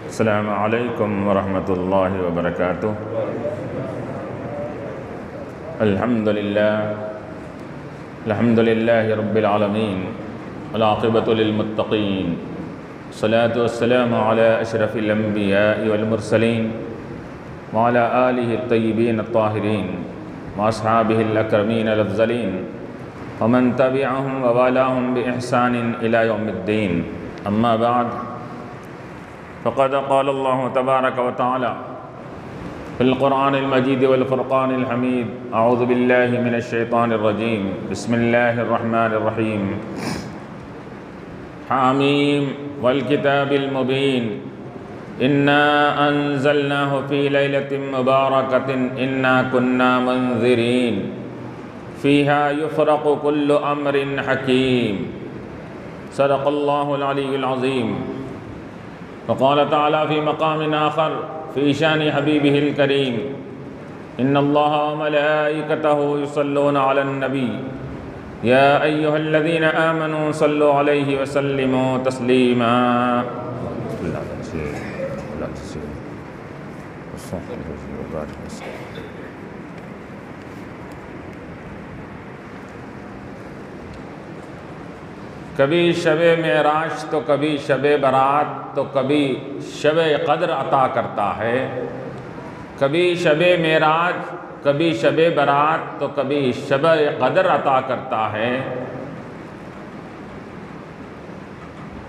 अस्सलामु अलैकुम वरहमतुल्लाहि वबरकातुह। अल्हम्दुलिल्लाहि रब्बिल आलमीन वल आक़िबतु लिल मुत्तक़ीन सलातु वस्सलामु अला अशरफिल अंबियाइ वल मुरसलीन व अला आलिहि अत्तय्यिबीन अत्ताहिरीन व अस्हाबिहिल अकरमीन अल अफ़ज़लीन व मन तबिअहुम व वालाहुम बि इहसानिन इला यौमिद्दीन। अम्मा बाद फ़क़द क़ाल अल्लाहु तबारक व तआला फ़िल क़ुरआनिल मजीद वल फ़ुरक़ानिल हमीद। अऊज़ु बिल्लाहि मिनश शैतानिर रजीम। बिस्मिल्लाहिर रहमानिर रहीम। हामीम वल किताबिल मुबीन इन्ना अंज़लनाहु फ़ी लैलतिन मुबारकतिन इन्ना कुन्ना मुंज़िरीन फ़ीहा युफ़रक़ु कुल्लु अम्रिन हकीम। सदक़ल्लाहुल अलियुल अज़ीम। वक़ाल तआला फ़ी मक़ामिन आख़र फ़ी शानि हबीबिहिल करीम इन्नल्लाह व मलाइकतहु युसल्लूना अलन नबी या अय्युहल्लज़ीना आमनू सल्लु अलैहि व सल्लिमू तस्लीमा। कभी शब-ए मेराज तो कभी शब-ए बरात तो कभी शब-ए क़द्र अता करता है। कभी शब-ए मेराज कभी शब-ए बरात तो कभी शब-ए क़द्र अता करता है।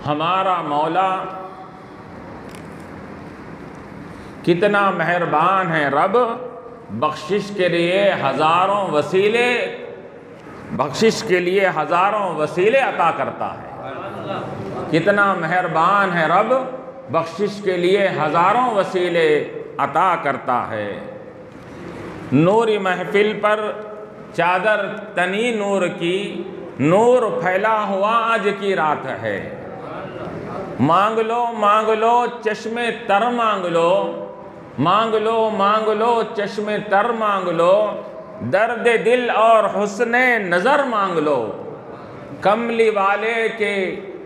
हमारा मौला कितना मेहरबान है रब, बख्शिश के लिए हज़ारों वसीले अता करता है। कितना मेहरबान है रब, बख्शिश के लिए हज़ारों वसीले अता करता है। नूरी महफिल पर चादर तनी नूर की, नूर फैला हुआ आज की रात है। मांग लो चश्मे तर मांग लो, मांग लो चश्मे तर मांग लो, दर्द दिल और हुस्ने नज़र मांग लो। कमली वाले के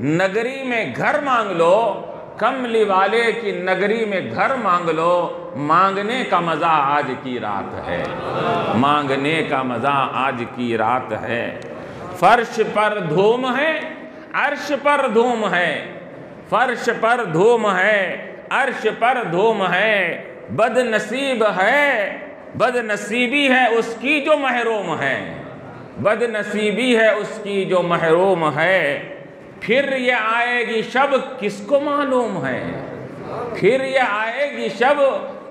नगरी में घर मांग लो, कमली वाले की नगरी में घर मांग लो। मांगने का मज़ा आज की रात है, मांगने का मज़ा आज की रात है। फर्श पर धूम है, अर्श पर धूम है, फर्श पर धूम है, अर्श पर धूम है। बदनसीब है, बदनसीबी है उसकी जो महरूम है, बदनसीबी है उसकी जो महरूम है। फिर ये आएगी शब किसको मालूम है, फिर ये आएगी शब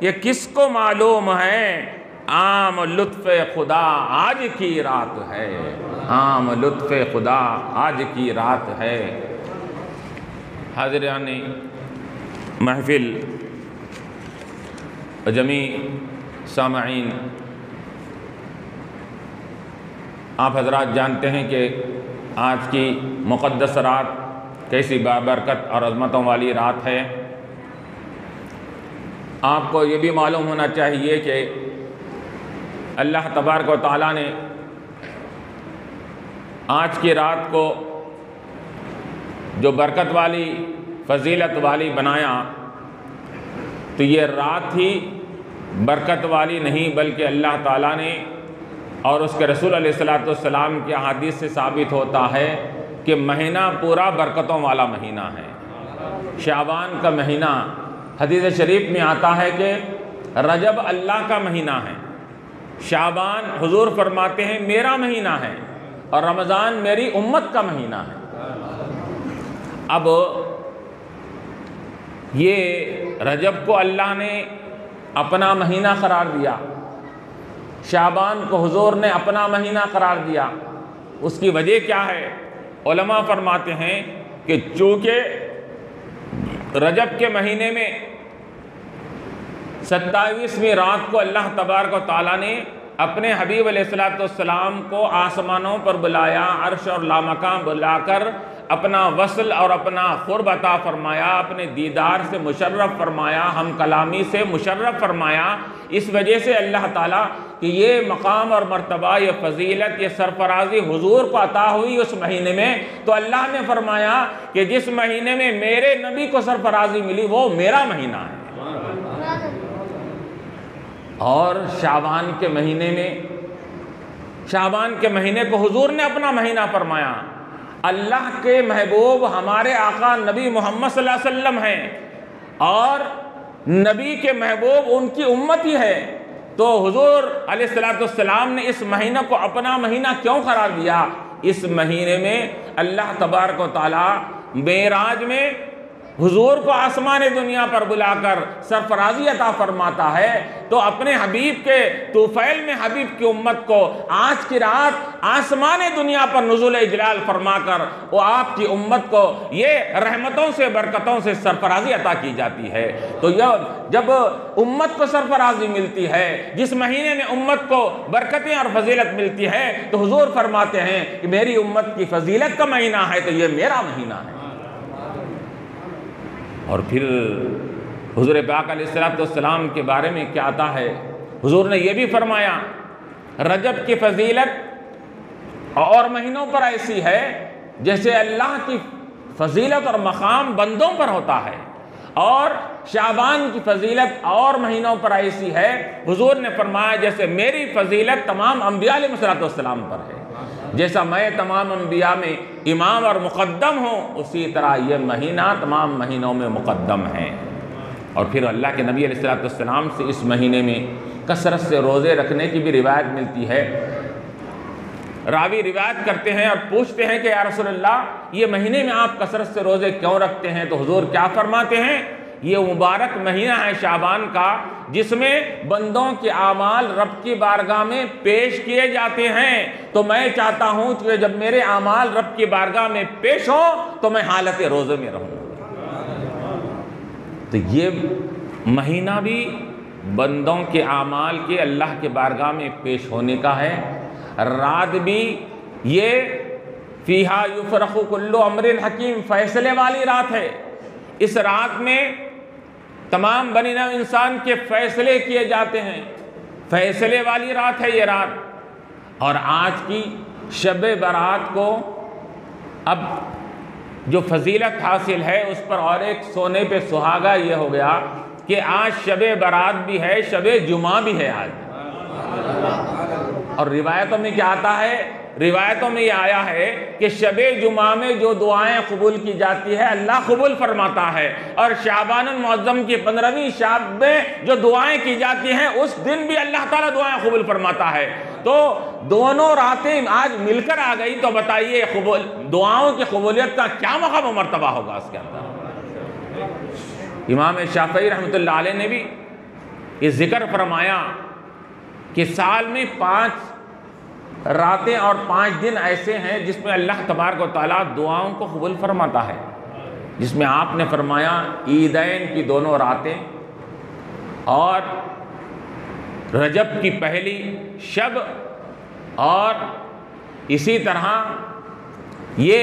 ये किसको मालूम है। आम लुत्फ़े खुदा आज की रात है, आम लुत्फ़े खुदा आज की रात है। हाज़िराने महफिल, जमी सामईन, आप हजरात जानते हैं कि आज की मुक़द्दस रात कैसी बाबरकत और अज़मतों वाली रात है। आपको ये भी मालूम होना चाहिए कि अल्लाह तबारक व तआला ने आज की रात को जो बरकत वाली फजीलत वाली बनाया, तो ये रात ही बरकत वाली नहीं बल्कि अल्लाह ताला ने और उसके रसूल अलैहिस्सलाम के हदीस से साबित होता है कि महीना पूरा बरकतों वाला महीना है। शाबान का महीना हदीस शरीफ में आता है कि रजब अल्लाह का महीना है, शाबान हुजूर फरमाते हैं मेरा महीना है, और रमज़ान मेरी उम्मत का महीना है। अब ये रजब को अल्लाह ने अपना महीना करार दिया, शाबान को हुजूर ने अपना महीना करार दिया। उसकी वजह क्या है? उलमा फरमाते हैं कि चूँकि रजब के महीने में 27वीं रात को अल्लाह तबारक व तआला ने अपने हबीब अलैहिस्सलाम को आसमानों पर बुलाया, अर्श और लामकां बुलाकर अपना वसल और अपना क़ुर्ब अता फ़रमाया, अपने दीदार से मुशर्रफ़ फ़रमाया, हम कलामी से मुशर्रफ़ फ़रमाया। इस वजह से अल्लाह ताला कि ये मकाम और मर्तबा, ये फ़जीलत, ये सरफराजी हुजूर को अता हुई उस महीने में, तो अल्लाह ने फ़रमाया कि जिस महीने में मेरे नबी को सरफराजी मिली वो मेरा महीना है। और शाबान के महीने में, शाबान के महीने को हुजूर ने अपना महीना फरमाया। अल्लाह के महबूब हमारे आका नबी मोहम्मद सल्लल्लाहु अलैहि वसल्लम हैं और नबी के महबूब उनकी उम्मत ही है। तो हुजूर अलैहिस्सलाम ने इस महीने को अपना महीना क्यों करार दिया? इस महीने में अल्लाह तबारक व तआला मेराज में हुजूर को आसमान दुनिया पर बुलाकर सरफराजी अता फरमाता है। तो अपने हबीब के तूफ़ैल में हबीब की उम्मत को आज की रात आसमान दुनिया पर नुज़ुल इजलाल फरमाकर वो आपकी उम्मत को ये रहमतों से, बरकतों से सरफराजी अता की जाती है। तो यह जब उम्मत को सरफराजी मिलती है, जिस महीने में उम्मत को बरकतें और फजीलत मिलती है, तो हुजूर फरमाते हैं कि मेरी उम्मत की फजीलत का महीना है तो ये मेरा महीना है। और फिर हुजूर पाक अलैहिस्सलाम के बारे में क्या आता है? हुजूर ने यह भी फरमाया रजब की फजीलत और महीनों पर ऐसी है जैसे अल्लाह की फजीलत और मकाम बंदों पर होता है, और शाबान की फजीलत और महीनों पर ऐसी है, हुजूर ने फरमाया जैसे मेरी फजीलत तमाम अम्बिया अलैहिस्सलाम पर है, जैसा मैं तमाम अम्बिया में इमाम और मुक़द्दम हूँ, उसी तरह ये महीना तमाम महीनों में मुक़द्दम है। और फिर अल्लाह के नबी अलैहिस्सलाम से इस महीने में कसरत से रोज़े रखने की भी रिवायत मिलती है। रावी रिवायत करते हैं और पूछते हैं कि या रसूलल्लाह ये महीने में आप कसरत से रोज़े क्यों रखते हैं? तो हुजूर क्या फरमाते हैं? ये मुबारक महीना है शाबान का, जिसमें बंदों के आमाल रब की बारगाह में पेश किए जाते हैं। तो मैं चाहता हूँ कि जब मेरे आमाल रब की बारगाह में पेश हो तो मैं हालत रोज़े में रहूँ। तो ये महीना भी बंदों के आमाल के अल्लाह के बारगाह में पेश होने का है। रात भी ये फ़ीहा युफ़रक़ु कुल्लु अम्रिन हकीम, फैसले वाली रात है। इस रात में तमाम बनी नौ इंसान के फैसले किए जाते हैं, फैसले वाली रात है ये रात। और आज की शब बारात को अब जो फजीलत हासिल है उस पर और एक सोने पे सुहागा ये हो गया कि आज शब बारात भी है, शब जुमा भी है आज। और रिवायतों में क्या आता है? रिवायतों में ये आया है कि शबे जुमा में जो दुआएं कबूल की जाती है अल्लाह कबूल फरमाता है, और शाबानुल मुअज़्ज़म की 15वीं शाब में जो दुआएं की जाती हैं उस दिन भी अल्लाह ताला दुआएं कबूल फरमाता है। तो दोनों रातें आज मिलकर आ गई, तो बताइए दुआओं की कबूलियत का क्या मकाम व मर्तबा होगा उसके अंदर। इमाम शाफ़ई रहमतुल्लाह अलैह ने भी ये जिक्र फरमाया कि साल में 5 रातें और 5 दिन ऐसे हैं जिसमें अल्लाह तबारक व तआला दुआओं को कबूल फरमाता है, जिसमें आपने फरमाया ईदैन की दोनों रातें और रजब की पहली शब, और इसी तरह ये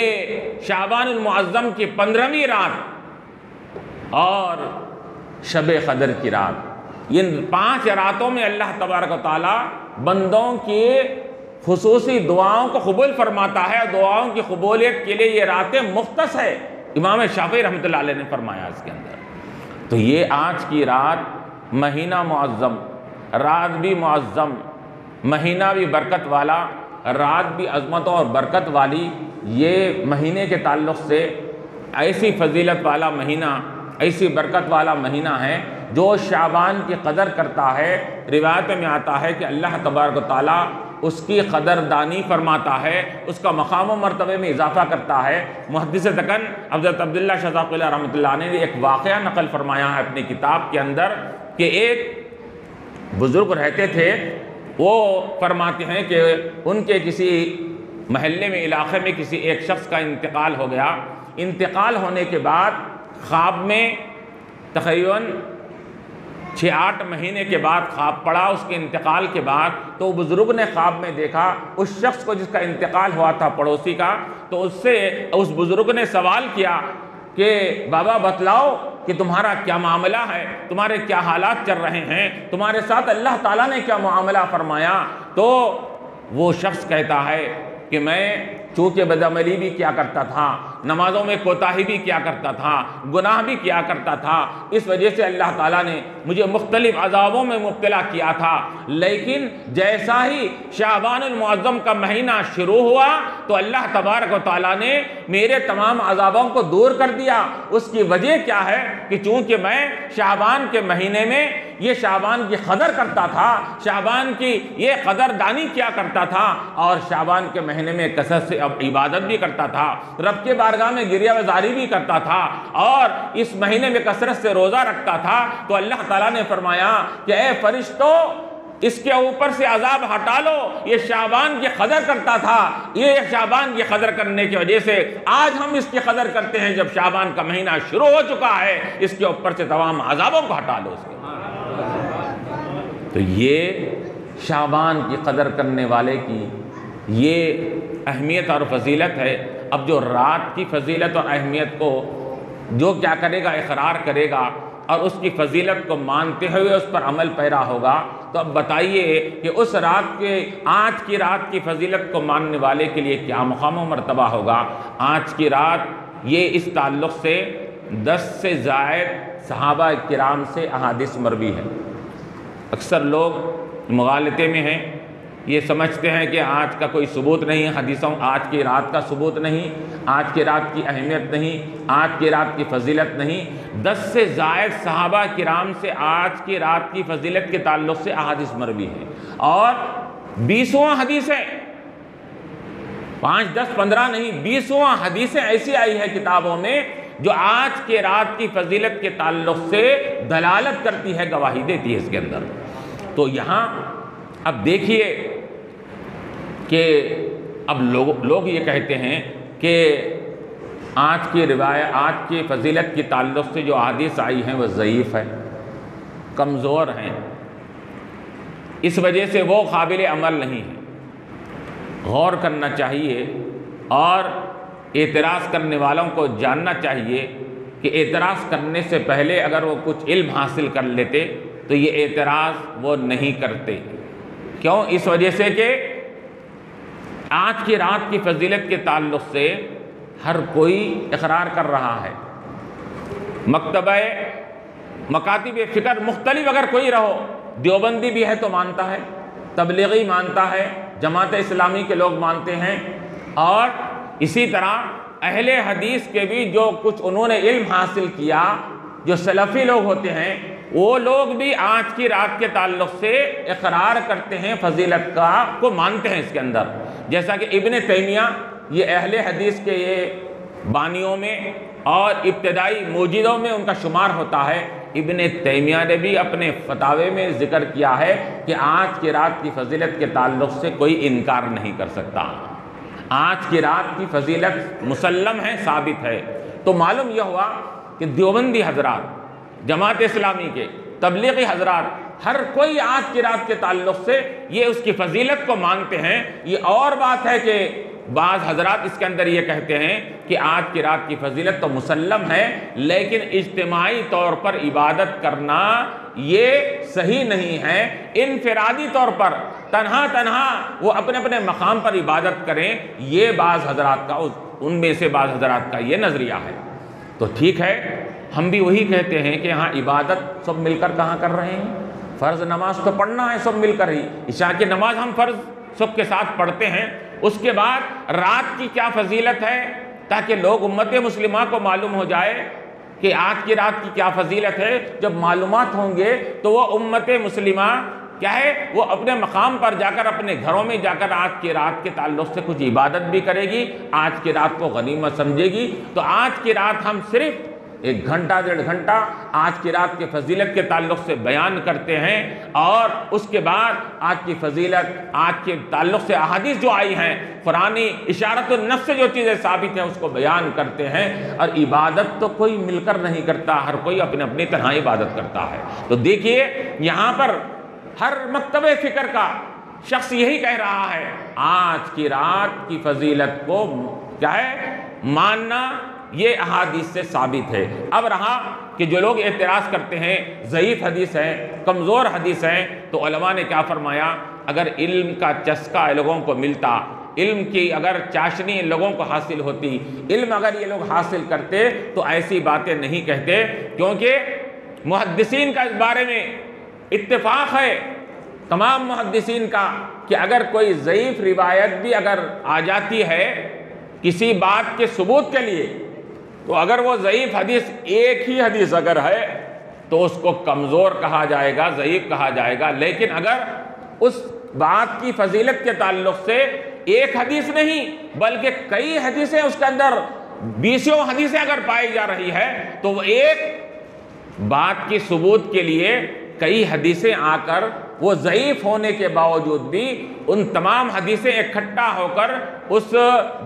शाबानुल मुअज़्ज़म की 15वीं रात और शब क़दर की रात। इन 5 रातों में अल्लाह तबारक व तआला बंदों की खुसूसी दुआओं को कबूल फरमाता है। दुआओं की कबूलियत के लिए ये रातें मुख्तस है, इमाम शाफ़ी रहमतुल्लाह अलैह ने फरमाया इसके अंदर। तो ये आज की रात, महीना मुअज़्ज़म, रात भी मुअज़्ज़म, महीना भी बरकत वाला, रात भी अज़मतों और बरकत वाली, ये महीने के ताल्लुक़ से ऐसी फजीलत वाला महीना, ऐसी बरकत वाला महीना है जो शाबान की कदर करता है। रिवायत में आता है कि अल्लाह तबारक व तआला उसकी कदरदानी फरमाता है, उसका मकाम व मर्तबे में इजाफ़ा करता है। मुहद्दिस दक्कन हज़रत अब्दुल्ला शज़ाक़िल्लाह रहमतुल्लाह अलैह ने एक वाक़या नक़ल फरमाया है अपनी किताब के अंदर कि एक बुज़ुर्ग रहते थे, वो फरमाते हैं कि उनके किसी महल्ले में, इलाक़े में किसी एक शख्स का इंतकाल हो गया। इंतकाल होने के बाद ख्वाब में तक़रीबन 6-8 महीने के बाद ख्वाब पड़ा उसके इंतकाल के बाद, तो बुज़ुर्ग ने ख्वाब में देखा उस शख्स को जिसका इंतकाल हुआ था पड़ोसी का, तो उससे उस बुज़ुर्ग ने सवाल किया कि बाबा बतलाओ कि तुम्हारा क्या मामला है, तुम्हारे क्या हालात चल रहे हैं, तुम्हारे साथ अल्लाह ताला ने क्या मामला फरमाया। तो वो शख्स कहता है कि मैं चूँकि बदअमली भी किया करता था, नमाजों में कोताही भी किया करता था, गुनाह भी किया करता था, इस वजह से अल्लाह ताला ने मुझे मुख्तलिफ अज़ाबों में मुब्तला किया था। लेकिन जैसा ही शाबानुल मुअज़्ज़म का महीना शुरू हुआ तो अल्लाह तबारक व तआला ने मेरे तमाम अज़ाबों को दूर कर दिया। उसकी वजह क्या है कि चूँकि मैं शाबान के महीने में ये शाबान की कदर करता था, शाबान की ये कदरदानी किया करता था, और शाबान के महीने में कसरत से अब इबादत भी करता था, रब के बारगाह में गिरिया वजारी भी करता था, और इस महीने में कसरत से रोज़ा रखता था। तो अल्लाह ताला ने फरमाया कि ए फरिश्तों, इसके ऊपर से अजाब हटा लो, ये शाबान की कदर करता था, ये शाबान की कदर करने की वजह से आज हम इसकी कदर करते हैं। जब शाबान का महीना शुरू हो चुका है, इसके ऊपर से तमाम अजाबों को हटा लो इसके। तो ये शाबान की कदर करने वाले की ये अहमियत और फजीलत है। अब जो रात की फजीलत और अहमियत को जो क्या करेगा, इकरार करेगा और उसकी फजीलत को मानते हुए उस पर अमल पैरा होगा, तो अब बताइए कि उस रात के, आज की रात की फजीलत को मानने वाले के लिए क्या मुकाम व मर्तबा होगा। आज की रात ये इस ताल्लुक़ से 10 से ज़ायद सहाबा किराम से अहादीस मरवी है। अक्सर लोग मुगालते में हैं, ये समझते हैं कि आज का कोई सबूत नहीं है हदीसों, आज की रात का सबूत नहीं, आज की रात की अहमियत नहीं, आज की रात की फजीलत नहीं। 10 से ज़ायद सहाबा किराम से आज की रात की फजीलत के ताल्लुक़ से अहादीस मरवी है, और 20वां हदीस है, 5, 10, 15 नहीं, 20वां हदीसें ऐसी आई है किताबों में जो आज के रात की फजीलत के ताल्लुक़ से दलालत करती है, गवाही देती है इसके अंदर। तो यहाँ अब देखिए कि अब लोग ये कहते हैं कि आज की रिवायत, आज की फजीलत के ताल्लुक़ से जो हदीस आई हैं वह ज़ईफ़ है, कमज़ोर हैं, इस वजह से वो काबिल अमल नहीं है। गौर करना चाहिए और एतराज़ करने वालों को जानना चाहिए कि एतराज़ करने से पहले अगर वो कुछ इल्म हासिल कर लेते तो ये एतराज़ वो नहीं करते। क्यों? इस वजह से कि आज की रात की फजीलत के ताल्लुक़ से हर कोई इकरार कर रहा है। मकतबे मकातिब फ़िक्र मुख्तलिफ अगर कोई रहो, देवबंदी भी है तो मानता है, तबलीगी मानता है, जमात इस्लामी के लोग मानते हैं, और इसी तरह अहले हदीस के भी जो कुछ उन्होंने इल्म हासिल किया, जो सलफ़ी लोग होते हैं, वो लोग भी आज की रात के ताल्लुक़ से इकरार करते हैं, फजीलत का को मानते हैं इसके अंदर। जैसा कि इब्न तैमिया ये अहले हदीस के ये बानियों में और इब्तदाई मौजूदों में उनका शुमार होता है। इब्न तैमिया ने भी अपने फतावे में ज़िक्र किया है कि आज की रात की फजीलत के ताल्लुक़ से कोई इनकार नहीं कर सकता। आज की रात की फजीलत मुसल्लम है, साबित है। तो मालूम यह हुआ कि देवबंदी हजरात, जमात इस्लामी के, तबलीगी हजरात, हर कोई आज की रात के ताल्लुक़ से ये उसकी फजीलत को मानते हैं। ये और बात है कि बाज़ हजरात इसके अंदर ये कहते हैं कि आज की रात की फजीलत तो मुसल्लम है, लेकिन इज्तिमाई तौर पर इबादत करना ये सही नहीं है। इनफिरादी तौर पर तन्हा वो अपने अपने मकाम पर इबादत करें, ये बाज़ हजरात का, उनमें से बाज़ हजरात का ये नज़रिया है। तो ठीक है, हम भी वही कहते हैं कि हाँ, इबादत सब मिलकर कहाँ कर रहे हैं, फ़र्ज़ नमाज तो पढ़ना है सब मिलकर ही। इशा की नमाज हम फ़र्ज़ सबके साथ पढ़ते हैं। उसके बाद रात की क्या फजीलत है, ताकि लोग उम्मत मुस्लिमा को मालूम हो जाए कि आज की रात की क्या फजीलत है। जब मालूमात होंगे तो वो उम्मत मुस्लिमा क्या है, वो अपने मकाम पर जाकर, अपने घरों में जाकर आज की रात के ताल्लुक़ से कुछ इबादत भी करेगी, आज की रात को गनीमत समझेगी। तो आज की रात हम सिर्फ 1 घंटा 1.5 घंटा आज की रात के फजीलत के ताल्लुक़ से बयान करते हैं और उसके बाद आज की फजीलत, आज के ताल्लुक़ से अहादीस जो आई हैं, कुरानी इशारतुन नफ्स से जो चीज़ें साबित हैं उसको बयान करते हैं। और इबादत तो कोई मिलकर नहीं करता, हर कोई अपने अपनी तरह इबादत करता है। तो देखिए यहाँ पर हर मकतबे फ़िक्र का शख्स यही कह रहा है, आज की रात की फजीलत को क्या है मानना, ये अहादीस से साबित है। अब रहा कि जो लोग एतराज़ करते हैं ज़ईफ़ हदीस है, कमज़ोर हदीस है, तो उलमा ने क्या फरमाया, अगर इल्म का चस्का लोगों को मिलता, इल्म की अगर चाशनी लोगों को हासिल होती, इल्म अगर ये लोग हासिल करते तो ऐसी बातें नहीं कहते। क्योंकि मुहद्दिसीन का इस बारे में इत्तेफाक है, तमाम मुहद्दिसीन का, कि अगर कोई ज़ईफ़ रिवायत भी अगर आ जाती है किसी बात के सबूत के लिए, तो अगर वो ज़ईफ़ हदीस एक ही हदीस अगर है तो उसको कमज़ोर कहा जाएगा, ज़ईफ़ कहा जाएगा। लेकिन अगर उस बात की फजीलत के ताल्लुक़ से एक हदीस नहीं बल्कि कई हदीसें उसके अंदर 20 हदीसें अगर पाई जा रही है, तो वो एक बात की सबूत के लिए कई हदीसें आकर वो ज़ईफ़ होने के बावजूद भी उन तमाम हदीसें इकट्ठा होकर उस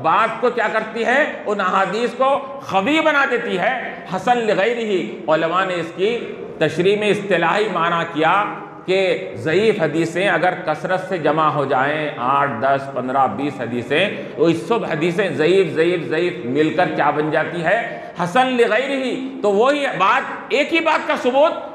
बात को क्या करती है, उन अहादीस को ख़वी बना देती है, हसन लिगैरिही। उलमा ने इसकी तशरीह में इस्तिलाही माना किया कि ज़ईफ़ हदीसें अगर कसरत से जमा हो जाएं, 8, 10, 15, 20 हदीसें, तो इस सब हदीसें ज़ईफ़ मिलकर क्या बन जाती है, हसन लिगैरिही। तो वही बात, एक ही बात का सबूत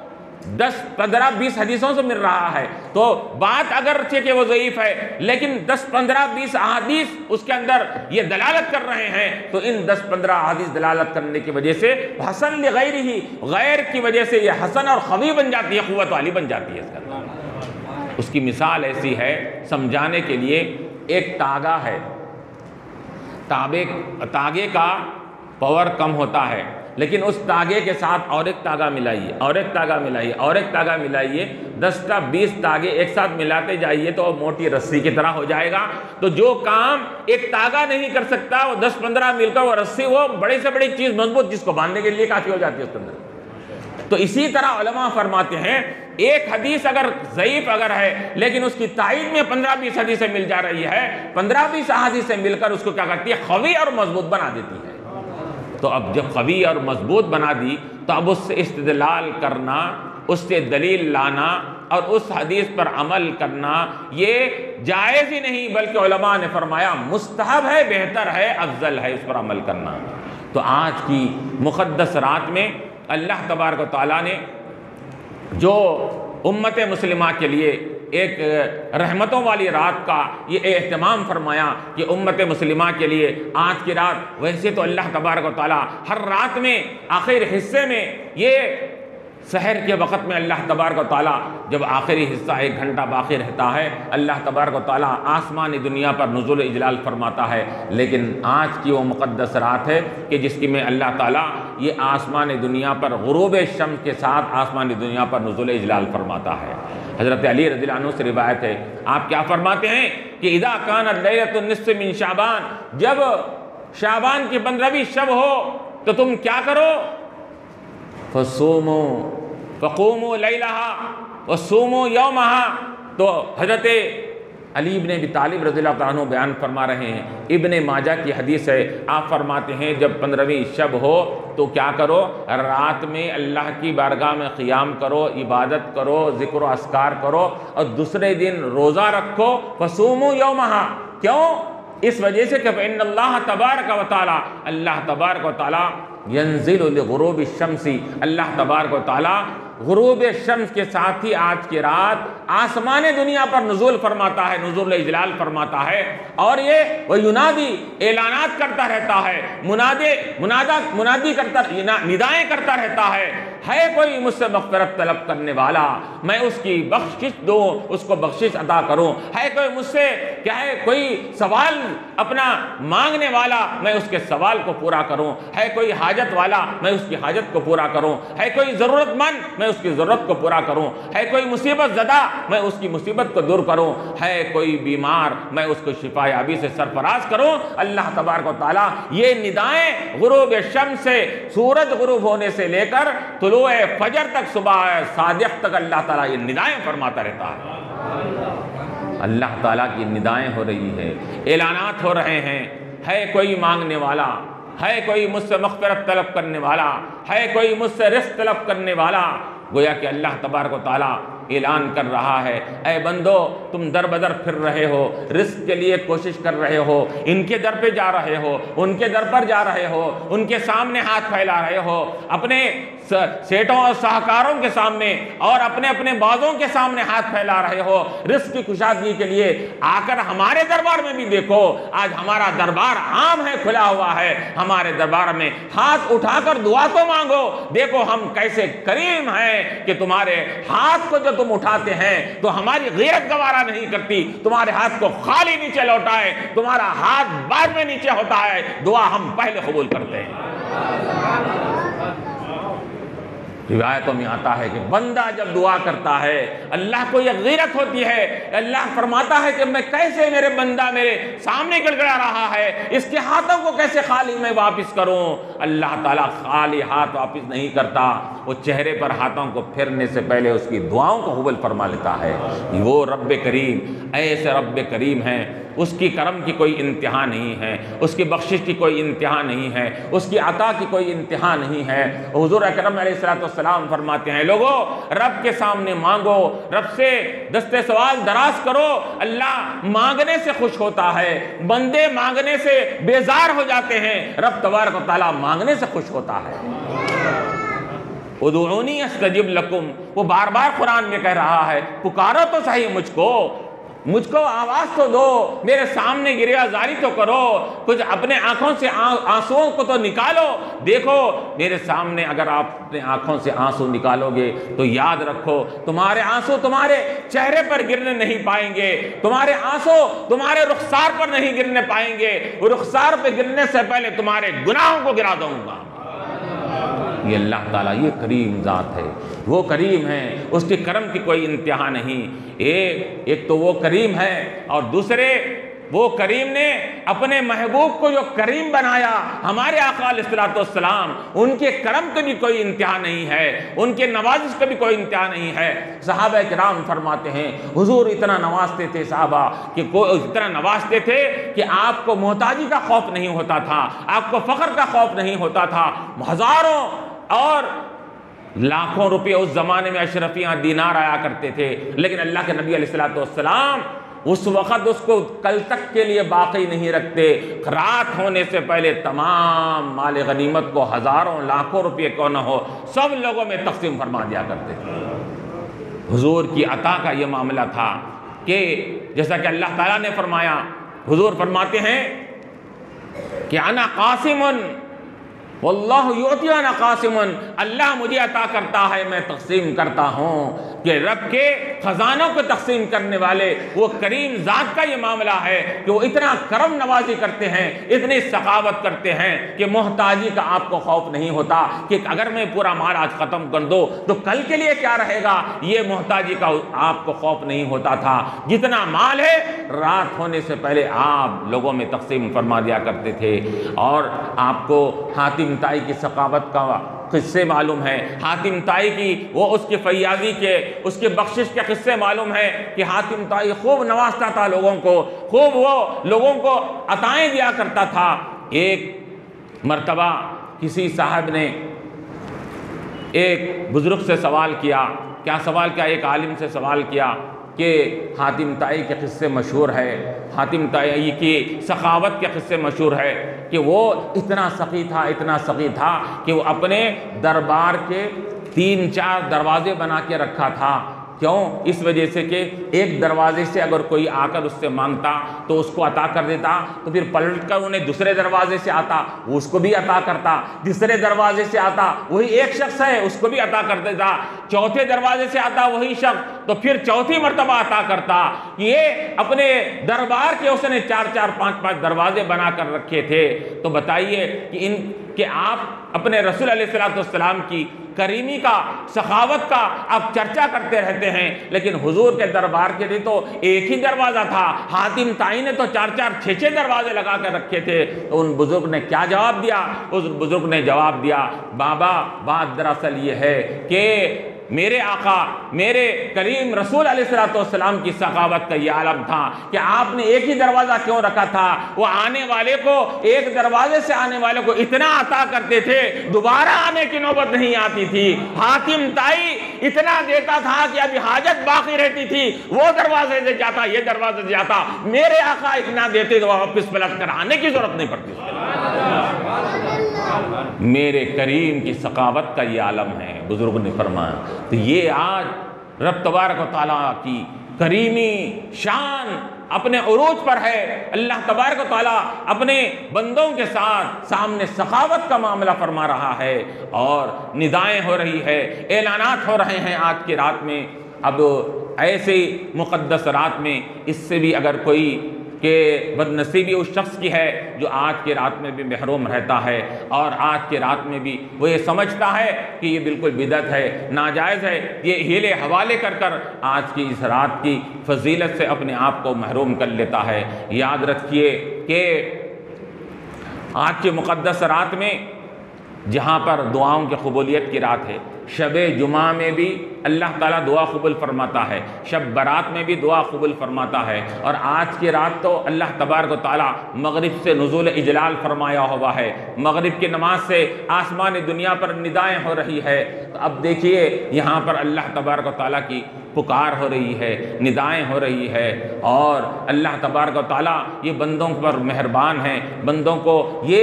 10, 15, 20 हदीसों से मिल रहा है। तो बात अगरचे कि वो ज़ईफ़ है, लेकिन 10, 15, 20 अहादीस उसके अंदर ये दलालत कर रहे हैं, तो इन 10, 15 अहादीस दलालत करने की वजह से हसन लिगैरिही, गैर की वजह से ये हसन और ख़वी बन जाती है, क़ुव्वत वाली बन जाती है। इसके अंदर उसकी मिसाल ऐसी है समझाने के लिए, एक तागा है, तागे का पावर कम होता है, लेकिन उस तागे के साथ और एक तागा मिलाइए, और एक तागा मिलाइए, और एक तागा मिलाइए, 10 टा 20 तागे एक साथ मिलाते जाइए तो मोटी रस्सी की तरह हो जाएगा। तो जो काम एक तागा नहीं कर सकता, वो 10-15 मिलकर वो रस्सी, वो बड़ी से बड़ी चीज़ मजबूत जिसको बांधने के लिए काफ़ी हो जाती है उसके अंदर। तो इसी तरह उलमा फरमाते हैं, एक हदीस अगर ज़ईफ़ अगर है लेकिन उसकी ताईद में 15-20 हदीसें मिल जा रही है, 15-20 हदीसें मिलकर उसको क्या करती है, ख़वी और मजबूत बना देती है। तो अब जब क़वी और मजबूत बना दी, तो अब उससे इस्तिदलाल करना, उससे दलील लाना और उस हदीस पर अमल करना ये जायज़ ही नहीं, बल्कि उलमा ने फरमाया मुस्तहब है, बेहतर है, अफजल है उस पर अमल करना। तो आज की मुक़द्दस रात में अल्लाह तबारक व तआला ने जो उम्मत मुस्लिमा के लिए एक रहमतों वाली रात का ये एहतमाम फरमाया कि उम्मत मुस्लिमा के लिए आज की रात, वैसे तो अल्लाह तबारक व तआला हर रात में आखिर हिस्से में, ये सहर के वक़्त में अल्लाह तबारक व तआला जब आखिरी हिस्सा 1 घंटा बाकी रहता है, अल्लाह तबारक व तआला आसमानी दुनिया पर नुज़ुल इजलाल फरमाता है। लेकिन आज की वो मुक़द्दस रात है कि जिसकी में अल्लाह ताला ये आसमानी दुनिया पर गुरूब शम्स के साथ आसमानी दुनिया पर नुज़ुल इजलाल फरमाता है। हज़रत अली रज़ियल्लाहु अन्हु से रिवायत है, आप क्या फरमाते हैं कि इदा कानत लैलतुन निस्फ़ मिन शाबान, जब शाबान की 15वीं शब हो तो तुम क्या करो, फसूमो फ़क़ूमू लैलहा वसूमू यौमहा। तो हज़रत अली इब्न अबी तालिब रज़ियल्लाहु अन्हु बयान फरमा रहे हैं, इब्न माजा की हदीस है, आप फरमाते हैं जब 15वीं शब हो तो क्या करो, रात में अल्लाह की बारगाह में क़ियाम करो, इबादत करो, ज़िक्र व अस्कार करो, और दूसरे दिन रोज़ा रखो, फसूमू यौमहा। क्यों? इस वजह से कि इन्नल्लाह तबारक व तआला, अल्लाह तबारक व तआला यंज़िलु लिग़ुरूबि शम्सी, अल्लाह तबारक व तआला गुरूब शम्स के साथ ही आज की रात आसमान दुनिया पर नुज़ूल फरमाता है, नुज़ूल इजलाल फरमाता है। और ये वह युनादी ऐलानात करता रहता है, मुनादी करता, निदाएँ करता रहता है कोई मुझसे मग़फ़िरत तलब करने वाला, मैं उसकी बख्शिश दूँ, उसको बख्शिश अता करूँ। है कोई मुझसे क्या है, कोई सवाल अपना मांगने वाला, मैं उसके सवाल को पूरा करूँ। है कोई हाजत वाला, मैं उसकी हाजत को पूरा करूँ। है कोई ज़रूरतमंद, मैं मैं उसकी ज़रूरत को पूरा करूँ, है कोई मुसीबत ज़दा मैं उसकी मुसीबत को दूर करूँ, है कोई बीमार मैं उसको शिफा याबी से सरफराज करूँ। अल्लाह तबारक व तआला ये निदाएं गुरूब शम्स से, सूरज गुरूब होने से लेकर तुलूए फजर तक, सुबह सादिक तक अल्लाह ताला ये निदाएं फरमाता रहता है। अल्लाह ताला की निदाएं हो रही है, ऐलानात हो रहे हैं। है कोई मांगने वाला, है कोई मुझसे मग़फ़िरत तलब करने वाला, है कोई मुझसे रिज़्क़ तलब करने वाला। गोया कि अल्लाह तबारक व तआला ऐलान कर रहा है, ऐ बंदो तुम दर बदर फिर रहे हो, रिस्क के लिए कोशिश कर रहे हो, इनके दर पे जा रहे हो, उनके दर पर जा रहे हो, उनके सामने हाथ फैला रहे हो, अपने सेठों और साहूकारों के सामने और अपने अपने बाजों के सामने हाथ फैला रहे हो रिस्क की कुशादगी के लिए। आकर हमारे दरबार में भी देखो, आज हमारा दरबार आम है, खुला हुआ है। हमारे दरबार में हाथ उठाकर दुआ तो मांगो, देखो हम कैसे करीम हैं कि तुम्हारे हाथ को जब तुम उठाते हैं तो हमारी गैरत गवारा नहीं करती, तुम्हारे हाथ को खाली नीचे लौटाए, तुम्हारा हाथ बाद में नीचे होता है, दुआ हम पहले कबूल करते हैं। रिवायतों में आता है कि बंदा जब दुआ करता है अल्लाह को यह गैरत होती है, अल्लाह फरमाता है कि मैं कैसे, मेरे बंदा मेरे सामने गिड़गिड़ा रहा है, इसके हाथों को कैसे खाली मैं वापस करूं। अल्लाह ताला खाली हाथ वापस नहीं करता, वो चेहरे पर हाथों को फिरने से पहले उसकी दुआओं को कबूल फरमा लेता है। वो रब्ब करीम, ऐसे रब्ब करीम हैं, उसकी करम की कोई इंतहा नहीं है, उसकी बख्शिश की कोई इंतहा नहीं है, उसकी अता की कोई इंतहा नहीं है। हुजूर अकरम अलैहिस्सलाम फरमाते हैं, लोगो रब के सामने मांगो, रब से दस्ते सवाल दराज करो। अल्लाह मांगने से खुश होता है, बंदे मांगने से बेजार हो जाते हैं, रब तबारक व तआला मांगने से खुश होता है। उदूनी अस्तजिब लकुम, वो बार बार कुरान में कह रहा है, पुकारो तो सही मुझको आवाज़ तो दो, मेरे सामने गिरिया जारी तो करो, कुछ अपने आंखों से आंसुओं को तो निकालो। देखो मेरे सामने अगर आप अपने आंखों से आंसू निकालोगे तो याद रखो तुम्हारे आंसू तुम्हारे चेहरे पर गिरने नहीं पाएंगे, तुम्हारे आंसू तुम्हारे रुखसार पर नहीं गिरने पाएंगे, वो रुखसार पर गिरने से पहले तुम्हारे गुनाहों को गिरा दूंगा। ये अल्लाह ताला ये करीम ज़ात है, वो करीम है, उसके करम की कोई इंतहा नहीं। एक तो वो करीम है और दूसरे वो करीम ने अपने महबूब को जो करीम बनाया, हमारे आका अलैहिस्सलाम, उनके करम की भी कोई इंतहा नहीं है, उनके नवाजिश का भी कोई इंतहा नहीं है। सहाबा किराम फरमाते हैं हुजूर इतना नवाजते थे साहबा कि इतना नवाजते थे कि आपको मोहताजी का खौफ नहीं होता था, आपको फ़ख्र का खौफ नहीं होता था। हज़ारों और लाखों रुपये उस ज़माने में अशरफियाँ दीनार आया करते थे, लेकिन अल्लाह के नबी अलैहिस्सलाम उस वक़्त उसको कल तक के लिए बाकी नहीं रखते। रात होने से पहले तमाम माल गनीमत को, हज़ारों लाखों रुपये क्यों न हो, सब लोगों में तकसीम फरमा दिया करते थे। हुजूर की अता का ये मामला था कि जैसा कि अल्लाह ताला ने फरमाया, हुजूर फरमाते हैं कि अना कासिमुन वल्लाहु युअती अना कासिमुन, अल्लाह मुझे अता करता है, मैं तकसीम करता हूँ। कि रब के ख़जानों को तकसीम करने वाले वो करीम ज़ात का ये मामला है कि वो इतना करम नवाजी करते हैं, इतनी सखावत करते हैं कि मोहताजी का आपको खौफ नहीं होता कि अगर मैं पूरा माल आज ख़त्म कर दूँ तो कल के लिए क्या रहेगा, ये मोहताजी का आपको खौफ नहीं होता था। जितना माल है रात होने से पहले आप लोगों में तकसीम फरमा दिया करते थे। और आपको हातिम ताई की सखावत का किस्से मालूम है, हातिम ताई की वो उसकी फैयाजी के, उसके बख्शिश के किस्से मालूम है कि हातिम ताई खूब नवाजता था लोगों को, खूब वो लोगों को अताएँ दिया करता था। एक मर्तबा किसी साहब ने एक बुज़ुर्ग से सवाल किया, क्या सवाल किया, एक आलिम से सवाल किया कि हातिम ताई के किस्से मशहूर है, हातिम ताई की सखावत के किस्से मशहूर है कि वो इतना सखी था कि वो अपने दरबार के 3-4 दरवाजे बना के रखा था। क्यों? इस वजह से कि एक दरवाजे से अगर कोई आकर उससे मांगता तो उसको अता कर देता, तो फिर पलट कर उन्हें दूसरे दरवाजे से आता, उसको भी अता करता, तीसरे दरवाजे से आता, वही एक शख्स है उसको भी अता कर देता, चौथे दरवाजे से आता वही शख्स, तो फिर चौथी मर्तबा अता करता। ये अपने दरबार के उसने 4-4, 5-5 दरवाजे बना कर रखे थे। तो बताइए कि आप अपने रसूल अलैहिस्सलाम की करीमी का, सखावत का आप चर्चा करते रहते हैं, लेकिन हुजूर के दरबार के लिए तो एक ही दरवाज़ा था। हातिम ताई ने तो 4-4, 6-6 दरवाजे लगा कर रखे थे। तो उन बुजुर्ग ने क्या जवाब दिया? उस बुजुर्ग ने जवाब दिया, बाबा बात दरअसल ये है कि मेरे आका, मेरे करीम रसूल अलैहिस्सलाम की सखावत का ये आलम था कि आपने एक ही दरवाज़ा क्यों रखा था? वो आने वाले को, एक दरवाजे से आने वाले को इतना अता करते थे, दोबारा आने की नौबत नहीं आती थी। हातिम ताई इतना देता था कि अभी हाजत बाकी रहती थी, वो दरवाजे से जाता, ये दरवाजे से जाता। मेरे आका इतना देते तो वापस पलट कर आने की जरूरत नहीं पड़ती। मेरे करीम की सखावत का ये आलम है, बुजुर्ग ने फरमाया। तो ये आज रब तबारक व तआला की करीमी शान अपने उरूज पर है। अल्लाह तबारक व तआला अपने बंदों के साथ सामने सखावत का मामला फरमा रहा है और निदाएं हो रही है, ऐलानात हो रहे हैं आज की रात में। अब ऐसे मुक़द्दस रात में इससे भी अगर कोई कि बदनसीबी उस शख्स की है जो आज की रात में भी महरूम रहता है और आज की रात में भी वो ये समझता है कि ये बिल्कुल बिदअत है, नाजायज़ है, ये हीले हवाले कर कर आज की इस रात की फजीलत से अपने आप को महरूम कर लेता है। याद रखिए कि आज की मुक़द्दस रात में जहाँ पर दुआओं की कबूलियत की रात है, शब जुमा में भी अल्लाह ताला दुआ कबूल फरमाता है, शब बारात में भी दुआ कबूल फरमाता है, और आज की रात तो अल्लाह तबारक व तआला मगरिब से नुज़ूल इजलाल फरमाया हुआ है। मगरिब की नमाज से आसमान दुनिया पर निदाएं हो रही है। तो अब देखिए यहाँ पर अल्लाह तबारक व तआला की पुकार हो रही है, निदाएं हो रही है, और अल्लाह तबारक व तआला ये बंदों पर मेहरबान है, बंदों को ये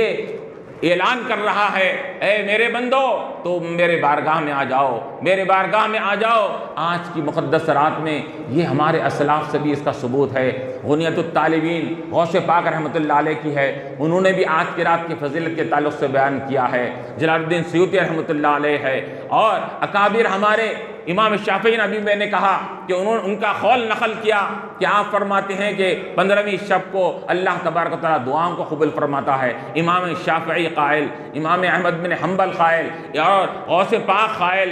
ऐलान कर रहा है, ए मेरे बंदो तुम मेरे बारगाह में आ जाओ, मेरे बारगाह में आ जाओ। आज की मुक़द्दस रात में ये हमारे असलाफ से भी इसका सबूत है। गुनियतुत तालिबीन गौसे पाक रहमतुल्लाह अलैह की है, उन्होंने भी आज की रात की फजीलत के ताल्लुक़ से बयान किया है। जलालुद्दीन सयूती रहमतुल्लाह अलैह है, और अकाबिर हमारे इमाम शाफ़ी ने, अभी मैंने कहा कि उन्होंने उनका कौल नकल किया कि आप फरमाते हैं कि 15वीं शब को अल्लाह तबारक व तआला दुआओं को कबूल फरमाता है। इमाम शाफ़ी कायल, इमाम अहमद बिन हम्बल कायल, और गौसे पाक कायल,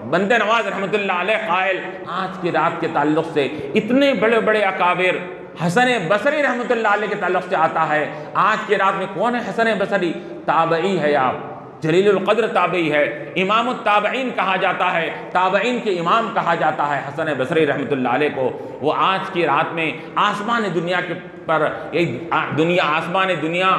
बंदे नवाज रहमतुल्लाह अलैह कायल। आज की रात के ताल्लुक़ से इतने बड़े बड़े अकाबिर, हसन बसरी रहमतुल्लाह अलैह के ताल्लुक़ से आता है। आज की रात में कौन है हसन बसरी? ताबई है, आप जलीलुल क़द्र ताबई है, इमाम ताबईन कहा जाता है, ताबईन के इमाम कहा जाता है हसन बसरी रहमतुल्लाह अलैह को। वो आज की रात में आसमान दुनिया के पर, दुनिया आसमान दुनिया